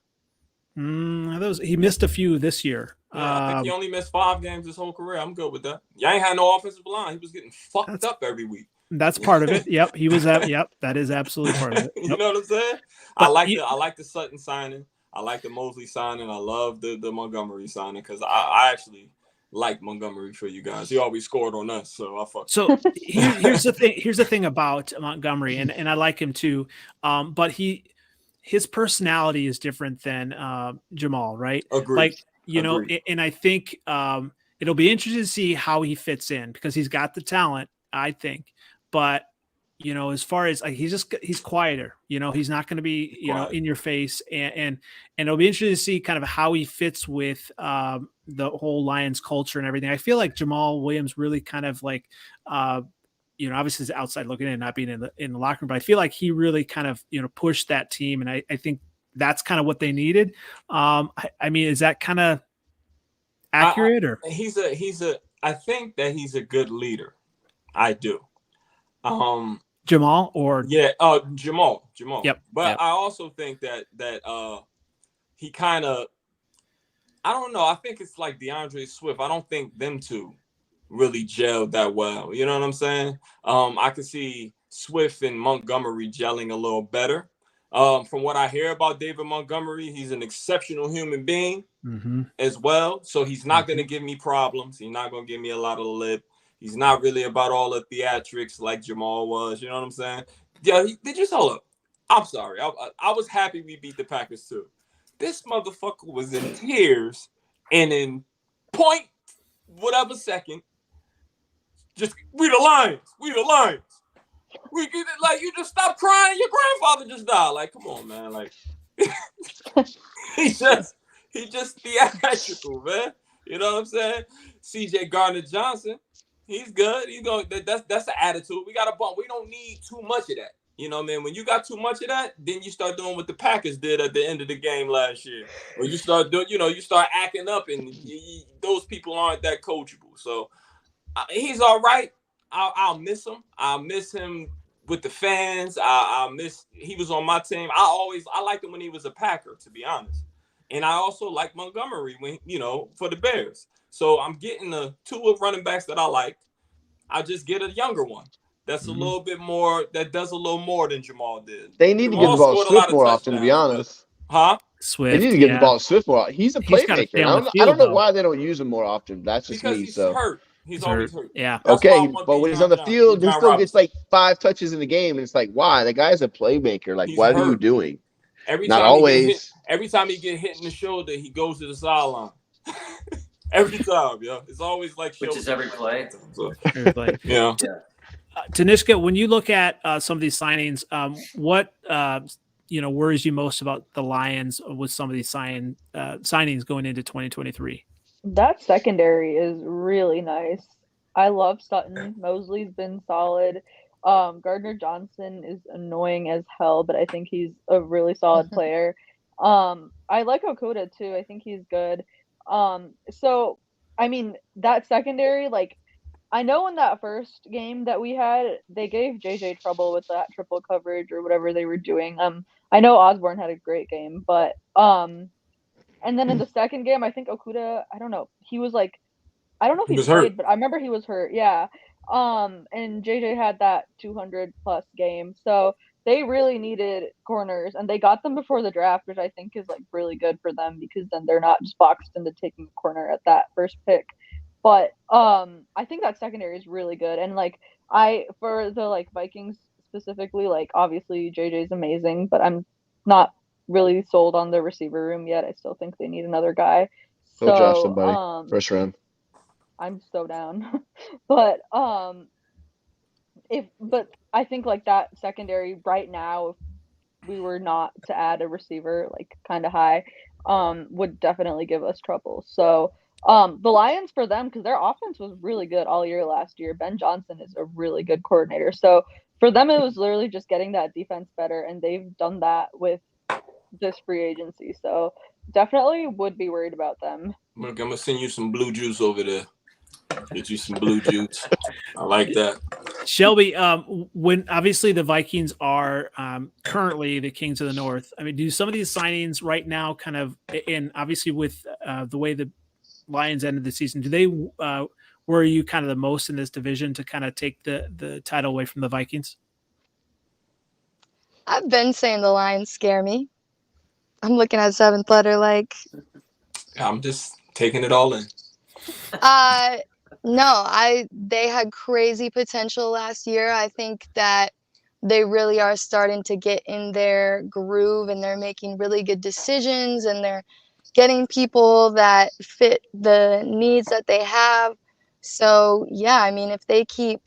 He missed a few this year. Yeah, I think he only missed 5 games his whole career. I'm good with that. Y'all ain't had no offensive line. He was getting fucked up every week. That's part of it. Yep, he was at. Yep, that is absolutely part of it. Yep. You know what I'm saying? I like the Sutton signing. I like the Mosley signing. I love the Montgomery signing because I actually like Montgomery for you guys. He always scored on us, so I fuck. So here's the thing. Here's the thing about Montgomery, and I like him too. But his personality is different than Jamal, right? Agreed. Like know, and I think it'll be interesting to see how he fits in because he's got the talent, I think, but. As far as like he's quieter, he's not going to be, in your face and it'll be interesting to see kind of how he fits with the whole Lions culture and everything. I feel like Jamal Williams really kind of like, obviously is outside looking in, not being in the locker room, but I feel like he really kind of, pushed that team. And I think that's kind of what they needed. I mean, is that kind of accurate or I think that he's a good leader. I do. Jamal or Jamal. Yep. But yep. I also think that he kind of, I don't know. I think it's like DeAndre Swift. I don't think them two really gelled that well. You know what I'm saying? I can see Swift and Montgomery gelling a little better. From what I hear about David Montgomery, he's an exceptional human being as well. So he's not going to give me problems. He's not going to give me a lot of lip. He's not really about all the theatrics like Jamal was. You know what I'm saying? Yeah, hold up. I'm sorry. I was happy we beat the Packers too. This motherfucker was in tears and in point whatever second, just we the Lions. We get it, like you just stop crying. Your grandfather just died. Like, come on, man. Like he just theatrical, man. You know what I'm saying? CJ Gardner-Johnson. He's good. He's going. That's the attitude. We got a bump. We don't need too much of that. You know what I mean? When you got too much of that, then you start doing what the Packers did at the end of the game last year. Or you start doing, you start acting up, and those people aren't that coachable. So he's all right. I'll miss him. I'll miss him with the fans. I'll miss. He was on my team. I liked him when he was a Packer, to be honest. And I also like Montgomery when for the Bears. So I'm getting the 2 running backs that I like. I just get a younger one that's a little bit more, that does a little more than Jamal did. They need to get the ball to Swift more often, to be honest. Huh? Swift. They need to get the ball to Swift more often. He's a playmaker. I don't know why they don't use him more often. That's just because me. He's hurt. He's always hurt. Yeah. Okay, but when he's on the field, he still gets like 5 touches in the game, and it's like, why? The guy's a playmaker. Like, what are you doing? Not always. Every time he get hit in the shoulder, he goes to the sideline. Every time, yeah. It's always like which is every play. So, every play. Yeah. Tanishka, when you look at some of these signings, what worries you most about the Lions with some of these signings going into 2023? That secondary is really nice. I love Sutton. Mosley's been solid. Gardner Johnson is annoying as hell, but I think he's a really solid player. I like Okuda too. I think he's good. So I mean that secondary, like I know in that first game that we had, they gave JJ trouble with that triple coverage or whatever they were doing. I know Osborne had a great game, but and then in the second game, I think Okuda, I don't know, he was like, I don't know if he played, hurt. But I remember he was hurt. Yeah. And JJ had that 200+ game. So they really needed corners, and they got them before the draft, which I think is like really good for them because then they're not just boxed into taking a corner at that first pick. But I think that secondary is really good, and like for the like Vikings specifically, like obviously JJ's amazing, but I'm not really sold on the receiver room yet. I still think they need another guy. Go draft somebody first round. I'm so down, but I think like that secondary right now, if we were not to add a receiver like kind of high, would definitely give us trouble. So the Lions, for them, because their offense was really good all year last year. Ben Johnson is a really good coordinator. So for them, it was literally just getting that defense better, and they've done that with this free agency. So definitely would be worried about them. Look, I'm gonna send you some blue juice over there. Get you some blue juice. I like that. Shelby, when obviously the Vikings are currently the Kings of the North, I mean, do some of these signings right now kind of, and obviously with the way the Lions ended the season, do they worry you kind of the most in this division to kind of take the title away from the Vikings? I've been saying the Lions scare me. I'm looking at seventh letter like. I'm just taking it all in. No, they had crazy potential last year. I think that they really are starting to get in their groove and they're making really good decisions and they're getting people that fit the needs that they have. So, yeah, I mean, if they keep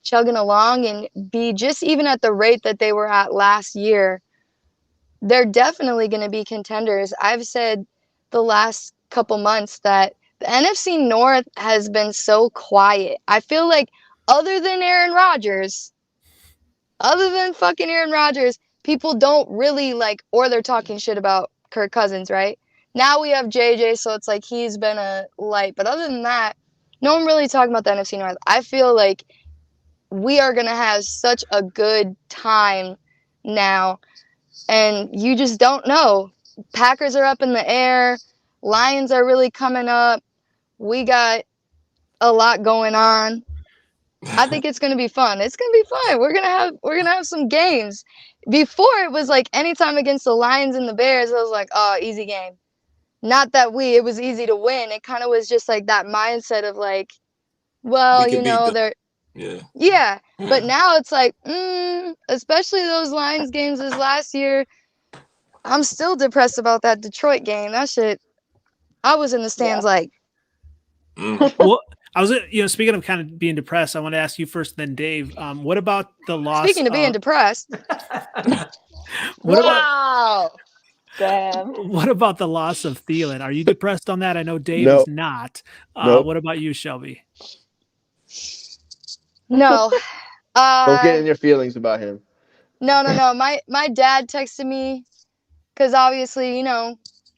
chugging along and be just even at the rate that they were at last year, they're definitely going to be contenders. I've said the last couple months that the NFC North has been so quiet. I feel like other than fucking Aaron Rodgers, people don't really like, or they're talking shit about Kirk Cousins, right? Now we have JJ, so it's like he's been a light. But other than that, no one really talking about the NFC North. I feel like we are going to have such a good time now, and you just don't know. Packers are up in the air. Lions are really coming up. We got a lot going on. I think it's gonna be fun. It's gonna be fun. We're gonna have some games. Before it was like anytime against the Lions and the Bears, I was like, oh, easy game. Not that it was easy to win. It kind of was just like that mindset of like, well, you know, they're yeah. But now it's like, especially those Lions games this last year. I'm still depressed about that Detroit game. That shit. I was in the stands like. Well, I was, speaking of kind of being depressed, I want to ask you first, then Dave. What about the loss? Speaking of being depressed. Damn. What about the loss of Thielen? Are you depressed on that? I know Dave is not. What about you, Shelby? No. Don't get in your feelings about him. No. My dad texted me because obviously,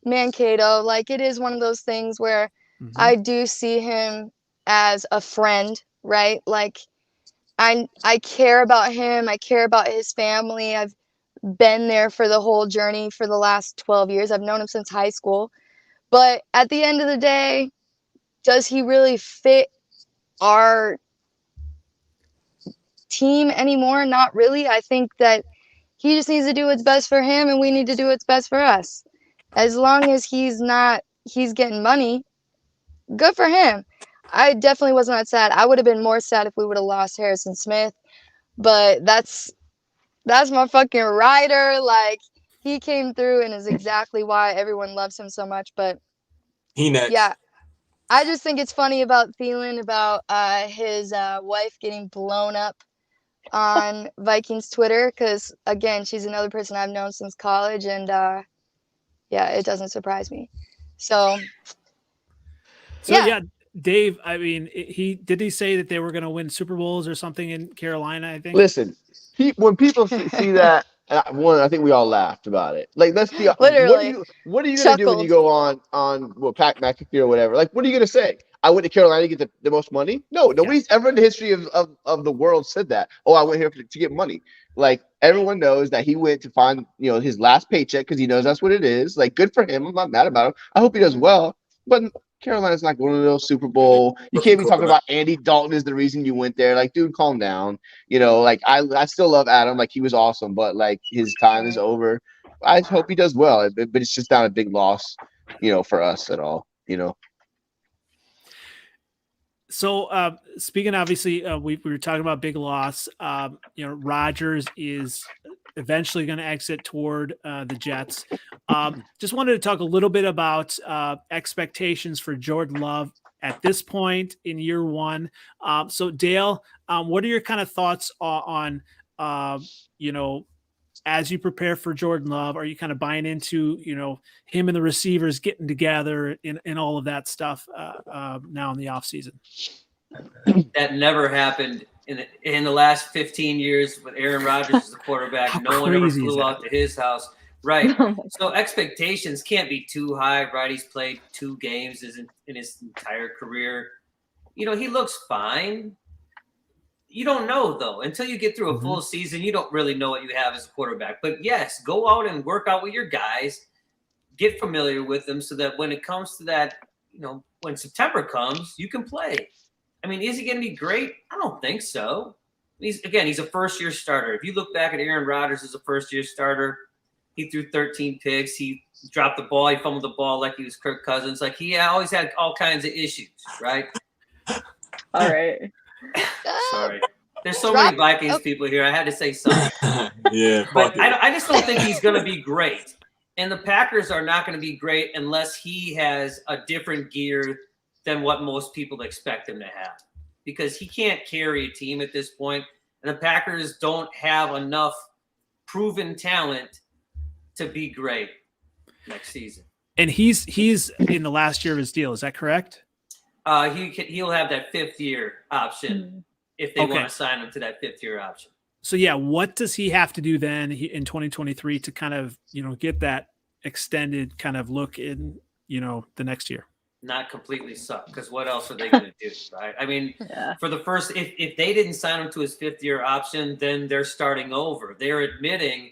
Mankato, like it is one of those things where I do see him as a friend, right? Like I care about him. I care about his family. I've been there for the whole journey for the last 12 years. I've known him since high school. But at the end of the day, does he really fit our team anymore? Not really. I think that he just needs to do what's best for him and we need to do what's best for us. As long as he's getting money, good for him. I definitely wasn't that sad. I would have been more sad if we would have lost Harrison Smith, but that's my fucking rider. Like he came through and is exactly why everyone loves him so much. But he next. Yeah, I just think it's funny about Thielen, about his wife getting blown up on Vikings Twitter, because again, she's another person I've known since college, and yeah, it doesn't surprise me. So yeah, Dave, I mean, did he say that they were going to win Super Bowls or something in Carolina, I think? Listen, when people see that, I think we all laughed about it. Like, let's be literally. What are you going to do when you go on Pat McAfee or whatever? Like, what are you going to say? I went to Carolina to get the most money? No, nobody's ever in the history of the world said that. Oh, I went here to get money. Like, everyone knows that he went to find, his last paycheck because he knows that's what it is. Like, good for him. I'm not mad about him. I hope he does well. But Carolina's not going to the Super Bowl. You can't be talking about Andy Dalton is the reason you went there. Like, dude, calm down. Like I still love Adam. Like, he was awesome, but like his time is over. I hope he does well, but it's just not a big loss, for us at all. So speaking, obviously, we were talking about big loss. Rodgers is eventually going to exit toward the Jets. Just wanted to talk a little bit about expectations for Jordan Love at this point in year one. So Dale, what are your kind of thoughts on as you prepare for Jordan Love? Are you kind of buying into, him and the receivers getting together and all of that stuff now in the offseason? That never happened in the last 15 years with Aaron Rodgers as the quarterback. No one ever flew out to his house. Right. So expectations can't be too high, right? He's played 2 games in his entire career. you know, he looks fine. You don't know, though. Until you get through a full season, you don't really know what you have as a quarterback. But, yes, go out and work out with your guys. Get familiar with them so that when it comes to that, you know, when September comes, you can play. I mean, is he going to be great? I don't think so. He's a first-year starter. If you look back at Aaron Rodgers as a first-year starter, he threw 13 picks. He dropped the ball. He fumbled the ball like he was Kirk Cousins. Like, he always had all kinds of issues, right? All right. Sorry. There's so many Vikings people here. I had to say something. Yeah. But I just don't think he's going to be great. And the Packers are not going to be great unless he has a different gear than what most people expect him to have. Because he can't carry a team at this point. And the Packers don't have enough proven talent to be great next season. And he's in the last year of his deal. Is that correct? He'll have that 5th year option if they want to sign him to that 5th year option. So yeah, what does he have to do then in 2023 to kind of, you know, get that extended kind of look in, you know, the next year? Not completely suck, because what else are they going to do, right? I mean, for the first, if they didn't sign him to his 5th year option, then they're starting over. They're admitting,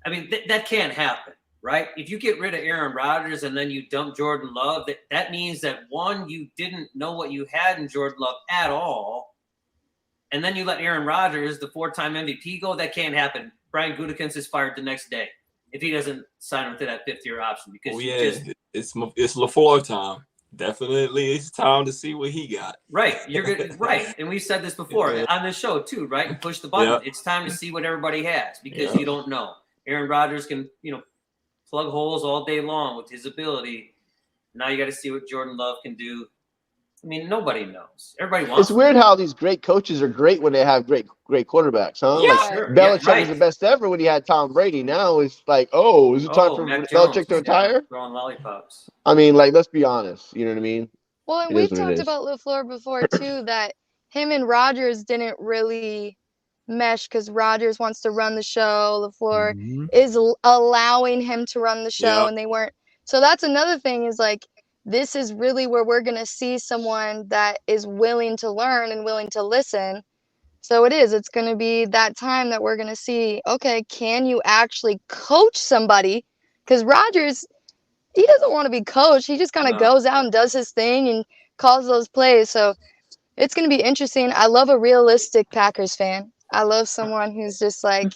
I mean, that can't happen, right? If you get rid of Aaron Rodgers and then you dump Jordan Love, that means that, one, you didn't know what you had in Jordan Love at all. And then you let Aaron Rodgers, the 4-time MVP, go. That can't happen. Brian Gutekunst is fired the next day if he doesn't sign him to that 5th year option. Because it's LaFleur time. Definitely, it's time to see what he got. Right, you're good. Right, and we've said this before on this show too. Right, you push the button. Yep. It's time to see what everybody has because you don't know. Aaron Rodgers can, you know, plug holes all day long with his ability. Now you got to see what Jordan Love can do. I mean, nobody knows. Everybody wants. It's weird how these great coaches are great when they have great quarterbacks, huh? Yeah, like sure. Belichick was the best ever when he had Tom Brady. Now it's like, is it time for Belichick to retire? Throwing lollipops. I mean, like, let's be honest. You know what I mean? Well, and we've talked about LaFleur before too, that him and Rodgers didn't really mesh because Rodgers wants to run the show. LaFleur is allowing him to run the show, and they weren't. So that's another thing is like, this is really where we're going to see someone that is willing to learn and willing to listen. So it's going to be that time that we're going to see, okay, can you actually coach somebody? Because Rodgers, he doesn't want to be coached. He just kind of goes out and does his thing and calls those plays. So it's going to be interesting. I love a realistic Packers fan. I love someone who's just like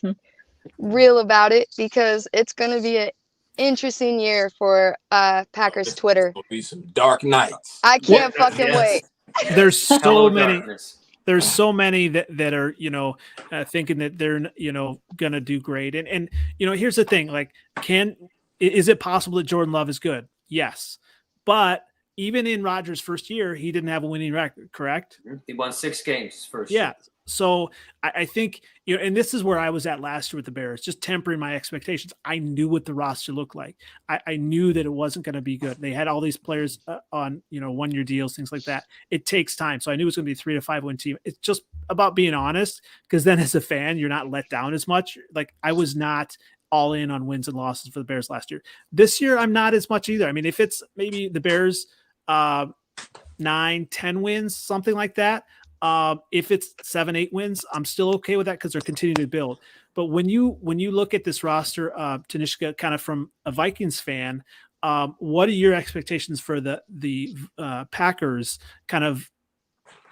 real about it because it's going to be an interesting year for Packers Twitter. It'll be some dark nights. I can't fucking wait. There's so many. There's so many that are, you know, thinking that they're, you know, gonna do great. And you know, here's the thing: like, is it possible that Jordan Love is good? Yes, but even in Rodgers' first year, he didn't have a winning record. Correct? He won 6 games his first year. So I think, you know, and this is where I was at last year with the Bears, just tempering my expectations. I knew what the roster looked like. I knew that it wasn't going to be good. They had all these players on, you know, 1-year deals, things like that. It takes time. So I knew it was going to be a 3 to 5 win team. It's just about being honest, because then as a fan, you're not let down as much. Like, I was not all in on wins and losses for the Bears last year. This year, I'm not as much either. I mean, if it's maybe the Bears 9, 10 wins, something like that. If it's 7, 8 wins, I'm still okay with that because they're continuing to build. But when you look at this roster, Tanishka, kind of from a Vikings fan, what are your expectations for the Packers kind of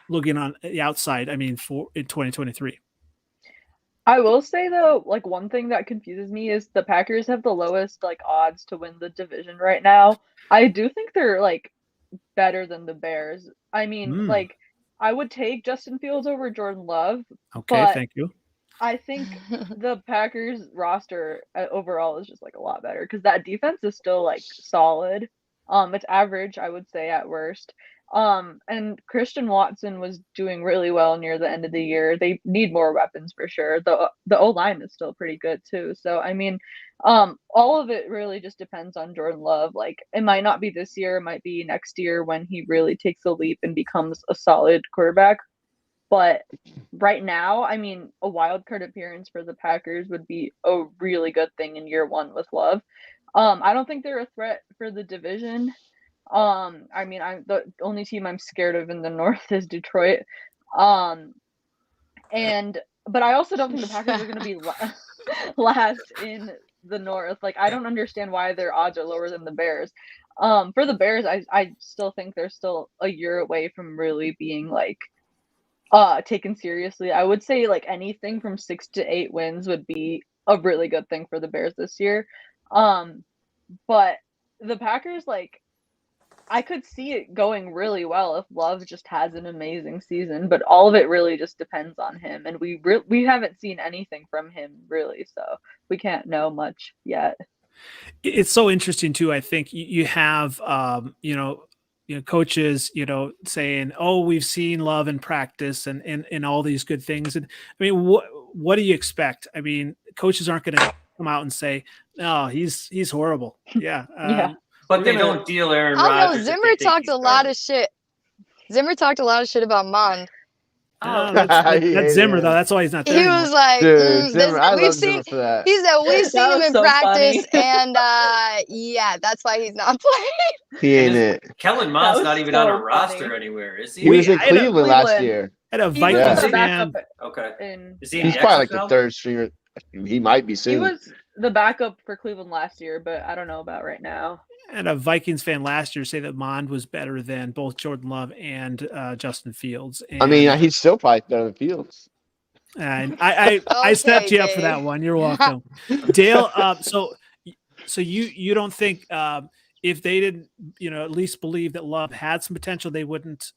looking on the outside? I mean, in 2023. I will say though, like, one thing that confuses me is the Packers have the lowest like odds to win the division right now. I do think they're like better than the Bears. I mean, like, I would take Justin Fields over Jordan Love. Okay, thank you. I think the Packers roster overall is just like a lot better because that defense is still like solid. It's average, I would say, at worst. And Christian Watson was doing really well near the end of the year. They need more weapons for sure. The O-line is still pretty good too. So I mean, all of it really just depends on Jordan Love. Like, it might not be this year, it might be next year when he really takes a leap and becomes a solid quarterback. But right now, I mean, a wild card appearance for the Packers would be a really good thing in year 1 with Love. I don't think they're a threat for the division. I mean, I'm the only team I'm scared of in the North is Detroit. But I also don't think the Packers are going to be last in the North. Like, I don't understand why their odds are lower than the Bears. For the Bears, I still think they're still a year away from really being like taken seriously. I would say like anything from 6 to 8 wins would be a really good thing for the Bears this year. But the Packers, like, I could see it going really well if Love just has an amazing season, but all of it really just depends on him, and we haven't seen anything from him really, so we can't know much yet. It's so interesting too. I think you have coaches, saying, "Oh, we've seen Love in practice and all these good things." And I mean, what do you expect? I mean, coaches aren't going to come out and say, "No, he's horrible." Yeah. Yeah. But they don't deal Aaron I Rodgers. don't know. Zimmer talked a lot of shit. Zimmer talked a lot of shit about Mond. That's Zimmer though. That's why he's not there. He was like, Zimmer, I love Zimmer for that. He said we've seen him in so practice, funny. and yeah, that's why he's not playing. He ain't it. Kellen Mond's was not even so on a funny. roster anywhere, is he? He was in I had a Cleveland last Cleveland. year. Had a He Vikings was the fan. backup Okay. Is he He's the probably like XFL? the third stringer. He might be soon. He was the backup for Cleveland last year, but I don't know about right now. And a Vikings fan last year say that Mond was better than both Jordan Love and Justin Fields. And, I mean, he's still probably better than Fields. and I stepped you up for that Dave. one. You're welcome, Dale. So you don't think if they didn't, at least believe that Love had some potential, they wouldn't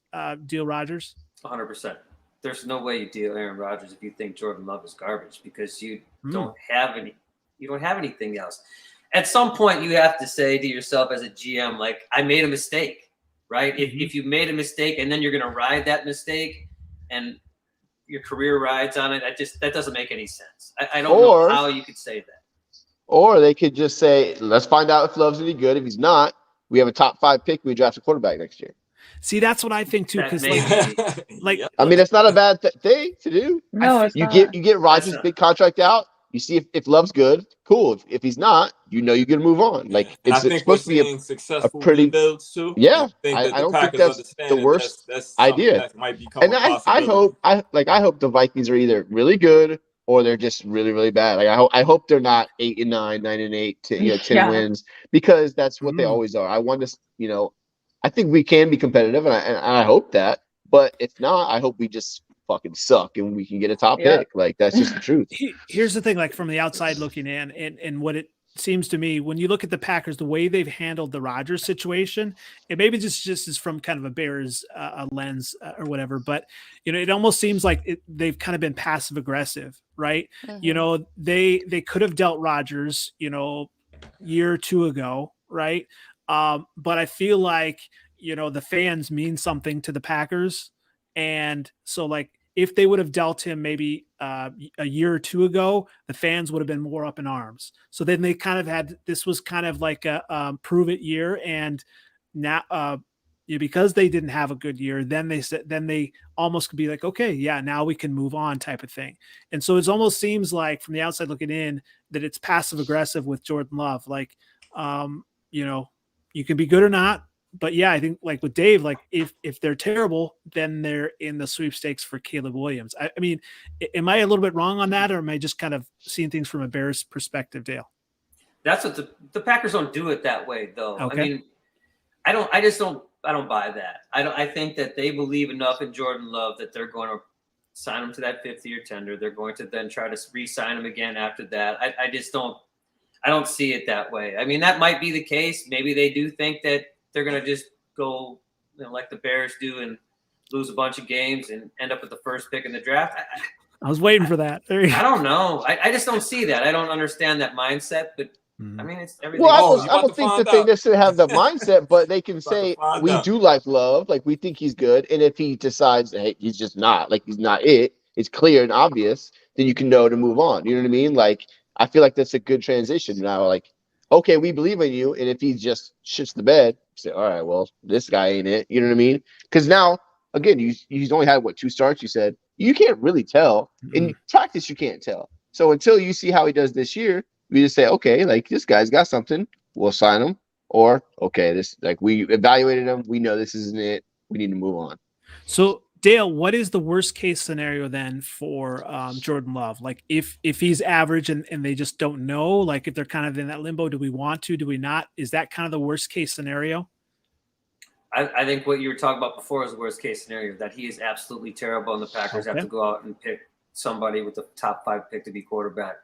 deal Rodgers? 100%. There's no way you deal Aaron Rodgers if you think Jordan Love is garbage, because you don't have any. You don't have anything else. At some point, you have to say to yourself as a GM, like, I made a mistake, right? If you made a mistake and then you're going to ride that mistake and your career rides on it, that doesn't make any sense. I don't know how you could say that. Or they could just say, let's find out if Love's any good. If he's not, we have a top 5 pick. We draft a quarterback next year. See, that's what I think too. Because I mean, it's not a bad thing to do. No, it's not. You get Rodgers' big contract out. You see if Love's good, cool. If he's not, you're going to move on. Like, it's supposed to be a pretty builds too. Yeah, I don't think that's the worst idea. That might become and I hope the Vikings are either really good or they're just really, really bad. Like, I hope they're not 8-9, 9-8, 10 wins, because that's what they always are. I want to, I think we can be competitive, and I hope that. But if not, I hope we just fucking suck and we can get a top pick. Like, that's just the truth. Here's the thing, like, from the outside looking in, and what it seems to me, when you look at the Packers, the way they've handled the Rodgers situation, it maybe just is from kind of a Bears lens or whatever, but it almost seems like they've kind of been passive aggressive, right? Mm-hmm. They could have dealt Rodgers, year or two ago, right? But I feel like the fans mean something to the Packers, and so, like, if they would have dealt him maybe a year or two ago, the fans would have been more up in arms. So then they kind of this was kind of like a prove it year. And now because they didn't have a good year, then they almost could be like, okay, yeah, now we can move on type of thing. And so it almost seems like from the outside looking in that it's passive aggressive with Jordan Love. Like, you can be good or not. But yeah, I think, like with Dave, like if they're terrible, then they're in the sweepstakes for Caleb Williams. I mean, am I a little bit wrong on that, or am I just kind of seeing things from a Bears perspective, Dale? That's what the Packers don't do it that way, though. Okay. I mean, I don't buy that. I think that they believe enough in Jordan Love that they're going to sign him to that 5th-year tender. They're going to then try to re-sign him again after that. I just don't. I don't see it that way. I mean, that might be the case. Maybe they do think that they're going to just go like the Bears do and lose a bunch of games and end up with the first pick in the draft. I was waiting for that. I don't know. I just don't see that. I don't understand that mindset. But I mean, it's everything. Well, I don't think that they necessarily have the mindset, but they can say we do like Love, like we think he's good, and if he decides, hey, he's just not, like he's not it's clear and obvious, then you can know to move on. You know what I mean? Like, I feel like that's a good transition now. Like, okay, we believe in you, and if he just shits the bed, say, all right, well, this guy ain't it. You know what I mean? Because now, again, he's only had 2 starts. You said you can't really tell in practice. You can't tell. So until you see how he does this year, we just say, okay, like this guy's got something. We'll sign him, or okay, this like we evaluated him. We know this isn't it. We need to move on. So Dale, what is the worst case scenario then for Jordan Love? Like if he's average and they just don't know, like if they're kind of in that limbo, do we want to, do we not? Is that kind of the worst case scenario? I think what you were talking about before is the worst case scenario, that he is absolutely terrible and the Packers have to go out and pick somebody with the top 5 pick to be quarterback.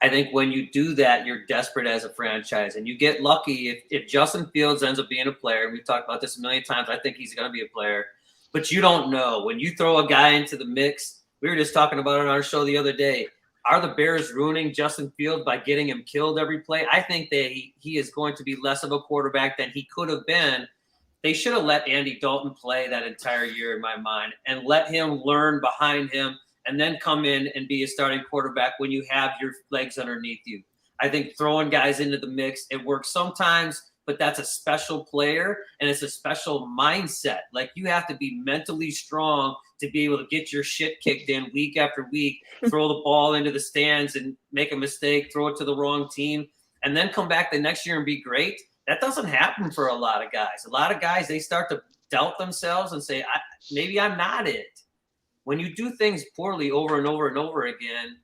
I think when you do that, you're desperate as a franchise, and you get lucky if Justin Fields ends up being a player. We've talked about this a million times. I think he's going to be a player, but you don't know. When you throw a guy into the mix, we were just talking about it on our show the other day. Are the Bears ruining Justin Fields by getting him killed every play? I think that he is going to be less of a quarterback than he could have been. They should have let Andy Dalton play that entire year in my mind and let him learn behind him and then come in and be a starting quarterback when you have your legs underneath you. I think throwing guys into the mix, it works sometimes, but that's a special player and it's a special mindset. Like you have to be mentally strong to be able to get your shit kicked in week after week, throw the ball into the stands and make a mistake, throw it to the wrong team, and then come back the next year and be great. That doesn't happen for a lot of guys. A lot of guys, they start to doubt themselves and say, maybe I'm not it. When you do things poorly over and over and over again,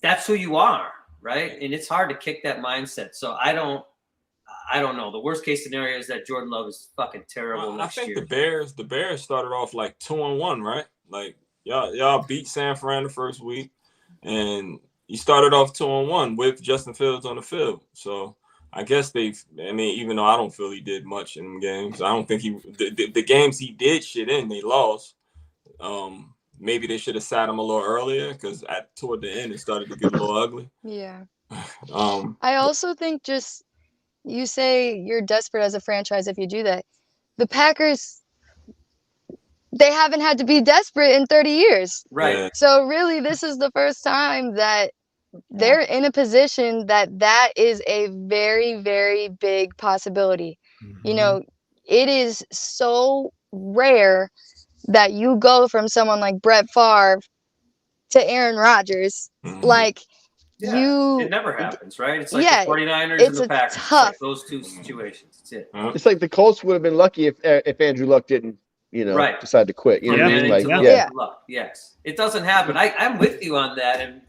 that's who you are, right? And it's hard to kick that mindset. So I don't know. The worst case scenario is that Jordan Love is fucking terrible next year. I think the Bears started off like 2-1, right? Like y'all beat San Fran the first week, and you started off 2-1 with Justin Fields on the field. So I guess even though I don't feel he did much in games, I don't think the games he did shit in, they lost. Maybe they should have sat him a little earlier because toward the end it started to get a little ugly. Yeah. I also think just you say you're desperate as a franchise if you do that. The Packers, they haven't had to be desperate in 30 years. Right. Yeah. So really, this is the first time that they're in a position that is a very, very big possibility. Mm-hmm. You know, it is so rare that you go from someone like Brett Favre to Aaron Rodgers. Mhm. Like, it never happens, right? It's like the 49ers and the Packers. It's like those two situations. That's it. It's like the Colts would have been lucky if Andrew Luck didn't, decide to quit. You know what I mean? Like, Luck. Yes. It doesn't happen. I'm with you on that. And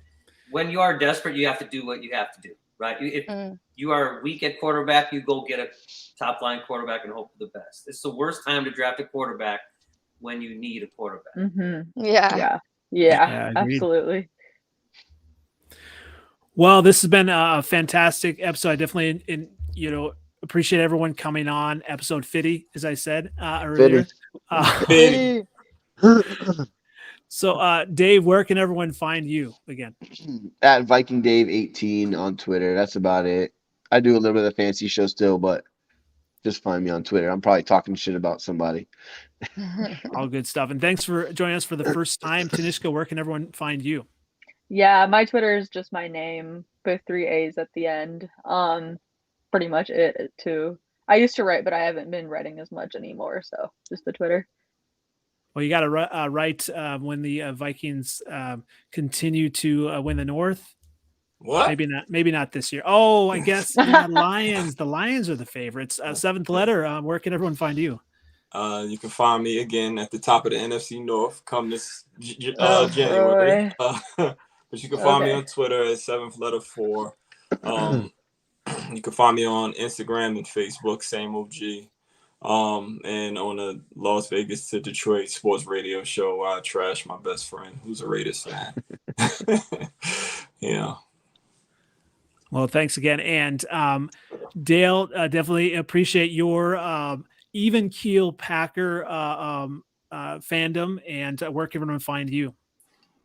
when you are desperate, you have to do what you have to do, right? If you are weak at quarterback, you go get a top-line quarterback and hope for the best. It's the worst time to draft a quarterback when you need a quarterback. Mm-hmm. Yeah, absolutely. Well, this has been a fantastic episode. I definitely, appreciate everyone coming on. Episode 50, as I said earlier. 50. So, Dave, where can everyone find you again? At Viking Dave 18 on Twitter. That's about it. I do a little bit of the fancy show still, but just find me on Twitter. I'm probably talking shit about somebody. All good stuff. And thanks for joining us for the first time. Tanishka, where can everyone find you? Yeah, my Twitter is just my name, both 3 A's at the end. Pretty much it too. I used to write, but I haven't been writing as much anymore. So just the Twitter. Well, you got to write when the Vikings continue to win the North. What? Maybe not this year. Oh, I guess Lions. The Lions are the favorites. Seventh letter. Where can everyone find you? You can find me again at the top of the NFC North come this January. But you can find me on Twitter at 7th letter 4. You can find me on Instagram and Facebook, same OG. And on the Las Vegas to Detroit sports radio show where I trash my best friend who's a Raiders fan. Yeah. Well, thanks again. And Dale, definitely appreciate your even keel Packer fandom. And where can everyone find you?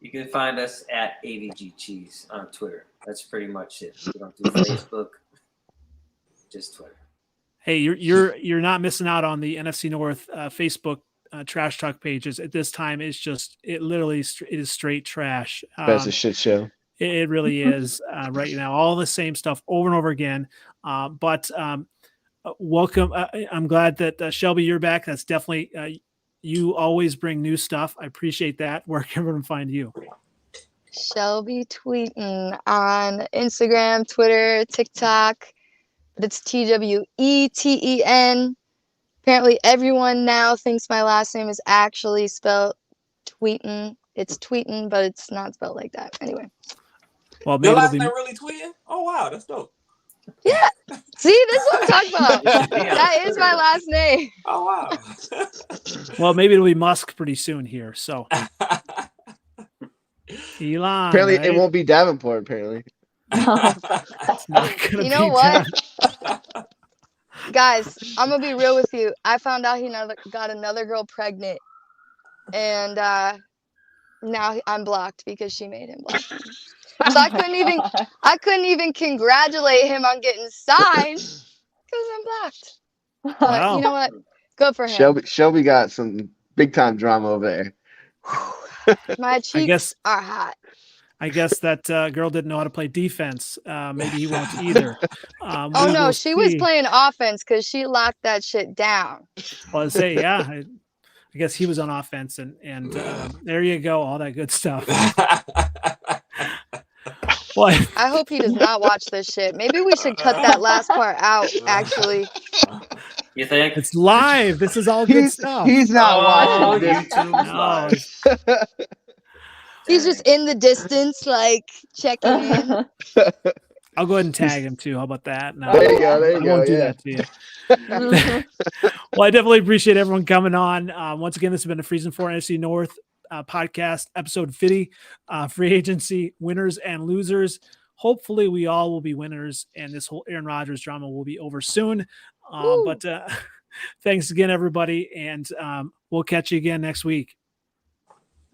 You can find us at AVG Cheese on Twitter. That's pretty much it. We don't do Facebook, just Twitter. Hey, you're not missing out on the NFC North Facebook trash talk pages. At this time, it is straight trash. That's a shit show. It really is right now. All the same stuff over and over again. But welcome. I'm glad that Shelby, you're back. That's definitely you always bring new stuff. I appreciate that. Where can everyone find you? Shelby Tweten on Instagram, Twitter, TikTok. but it's Tweten. Apparently, everyone now thinks my last name is actually spelled Tweten. It's Tweten, but it's not spelled like that. Anyway. Well, Your maybe last it'll be name really Tweeting? Oh wow, that's dope. Yeah. See, this is what I'm talking about. Yeah. That is my last name. Oh wow. well, maybe it'll be Musk pretty soon here. So Elon. Apparently, right? it won't be Davenport. Apparently, It's not gonna You know be what? done. Guys, I'm gonna be real with you. I found out he got another girl pregnant, and now I'm blocked because she made him block me. So I couldn't even congratulate him on getting signed because I'm blocked. But Wow. you know what? Good for him. Shelby got some big time drama over there. My cheeks guess- are hot. I guess that girl didn't know how to play defense. Maybe he won't either. Oh We no, will she was see. playing offense because she locked that shit down. Well, I say, yeah. I guess he was on offense, and there you go, all that good stuff. Well, I hope he does not watch this shit. Maybe we should cut that last part out, actually. You think? it's live. This is all good stuff. He's not Oh, watching this. YouTube's No, live. He's just in the distance, like, checking in. I'll go ahead and tag him too. How about that? No, There you go. There you I go. won't do Yeah. that to you. Well, I definitely appreciate everyone coming on. Once again, this has been the Freezin for NFC North podcast, episode 50, free agency winners and losers. Hopefully, we all will be winners, and this whole Aaron Rodgers drama will be over soon. But thanks again, everybody, and we'll catch you again next week.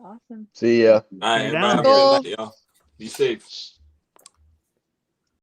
Awesome. See ya. All right, Stay everybody, have a down. good night, y'all. Be safe.